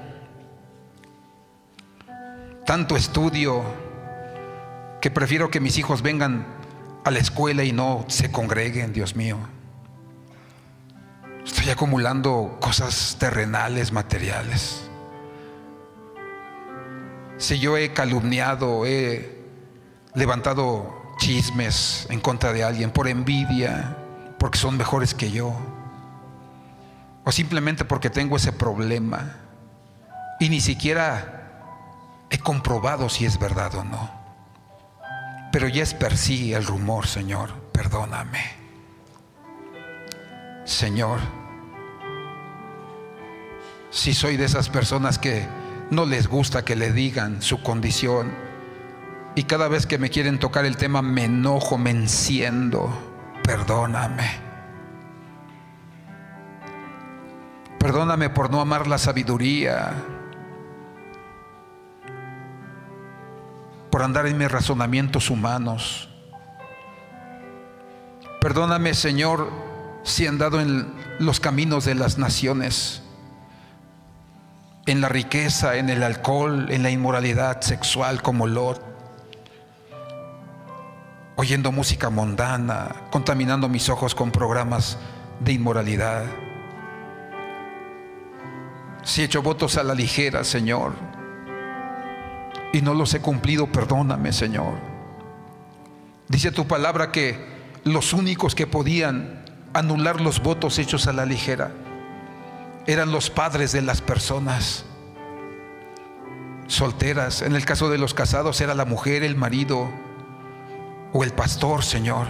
tanto estudio, que prefiero que mis hijos vengan a la escuela y no se congreguen, Dios mío. Estoy acumulando cosas terrenales, materiales. Si yo he calumniado, he levantado chismes en contra de alguien por envidia, porque son mejores que yo, o simplemente porque tengo ese problema y ni siquiera he comprobado si es verdad o no, pero ya esparcí el rumor, Señor, perdóname. Señor, si soy de esas personas que no les gusta que le digan su condición y cada vez que me quieren tocar el tema me enojo, me enciendo, perdóname. Perdóname por no amar la sabiduría, por andar en mis razonamientos humanos. Perdóname, Señor, si he andado en los caminos de las naciones, en la riqueza, en el alcohol, en la inmoralidad sexual como Lot, oyendo música mundana, contaminando mis ojos con programas de inmoralidad. Si he hecho votos a la ligera, Señor, y no los he cumplido, perdóname, Señor. Dice tu palabra que los únicos que podían anular los votos hechos a la ligera eran los padres de las personas solteras. En el caso de los casados era la mujer, el marido o el pastor, Señor.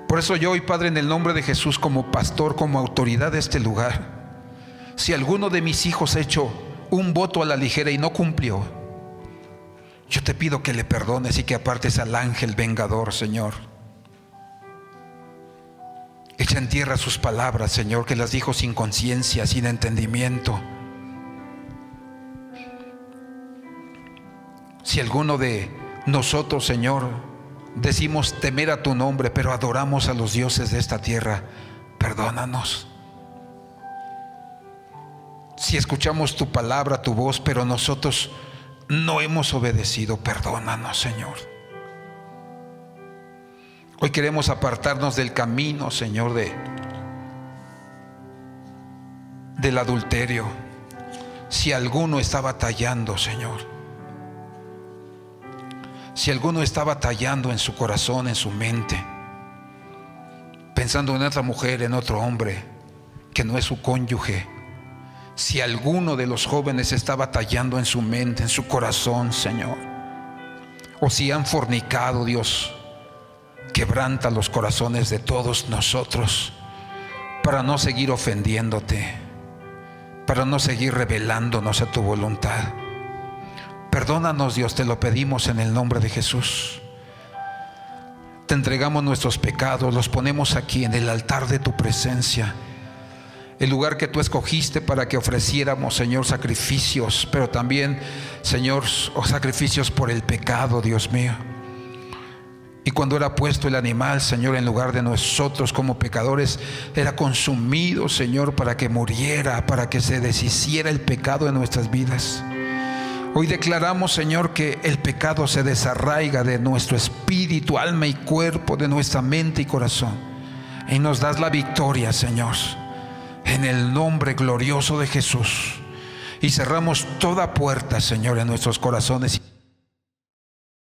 Por eso yo hoy, Padre, en el nombre de Jesús, como pastor, como autoridad de este lugar, si alguno de mis hijos ha hecho un voto a la ligera y no cumplió, yo te pido que le perdones y que apartes al ángel vengador, Señor. Echa en tierra sus palabras, Señor, que las dijo sin conciencia, sin entendimiento. Si alguno de nosotros, Señor, decimos temer a tu nombre, pero adoramos a los dioses de esta tierra, perdónanos. Si escuchamos tu palabra, tu voz, pero nosotros no hemos obedecido, perdónanos, Señor. Hoy queremos apartarnos del camino, Señor, del adulterio. Si alguno está batallando, Señor, si alguno está batallando en su corazón, en su mente, pensando en otra mujer, en otro hombre que no es su cónyuge, si alguno de los jóvenes está batallando en su mente, en su corazón, Señor, o si han fornicado, Dios, quebranta los corazones de todos nosotros para no seguir ofendiéndote, para no seguir rebelándonos a tu voluntad. Perdónanos, Dios, te lo pedimos en el nombre de Jesús. Te entregamos nuestros pecados, los ponemos aquí en el altar de tu presencia, el lugar que tú escogiste para que ofreciéramos, Señor, sacrificios, pero también, Señor, sacrificios por el pecado, Dios mío. Y cuando era puesto el animal, Señor, en lugar de nosotros como pecadores, era consumido, Señor, para que muriera, para que se deshiciera el pecado en nuestras vidas. Hoy declaramos, Señor, que el pecado se desarraiga de nuestro espíritu, alma y cuerpo, de nuestra mente y corazón, y nos das la victoria, Señor, en el nombre glorioso de Jesús. Y cerramos toda puerta, Señor, en nuestros corazones.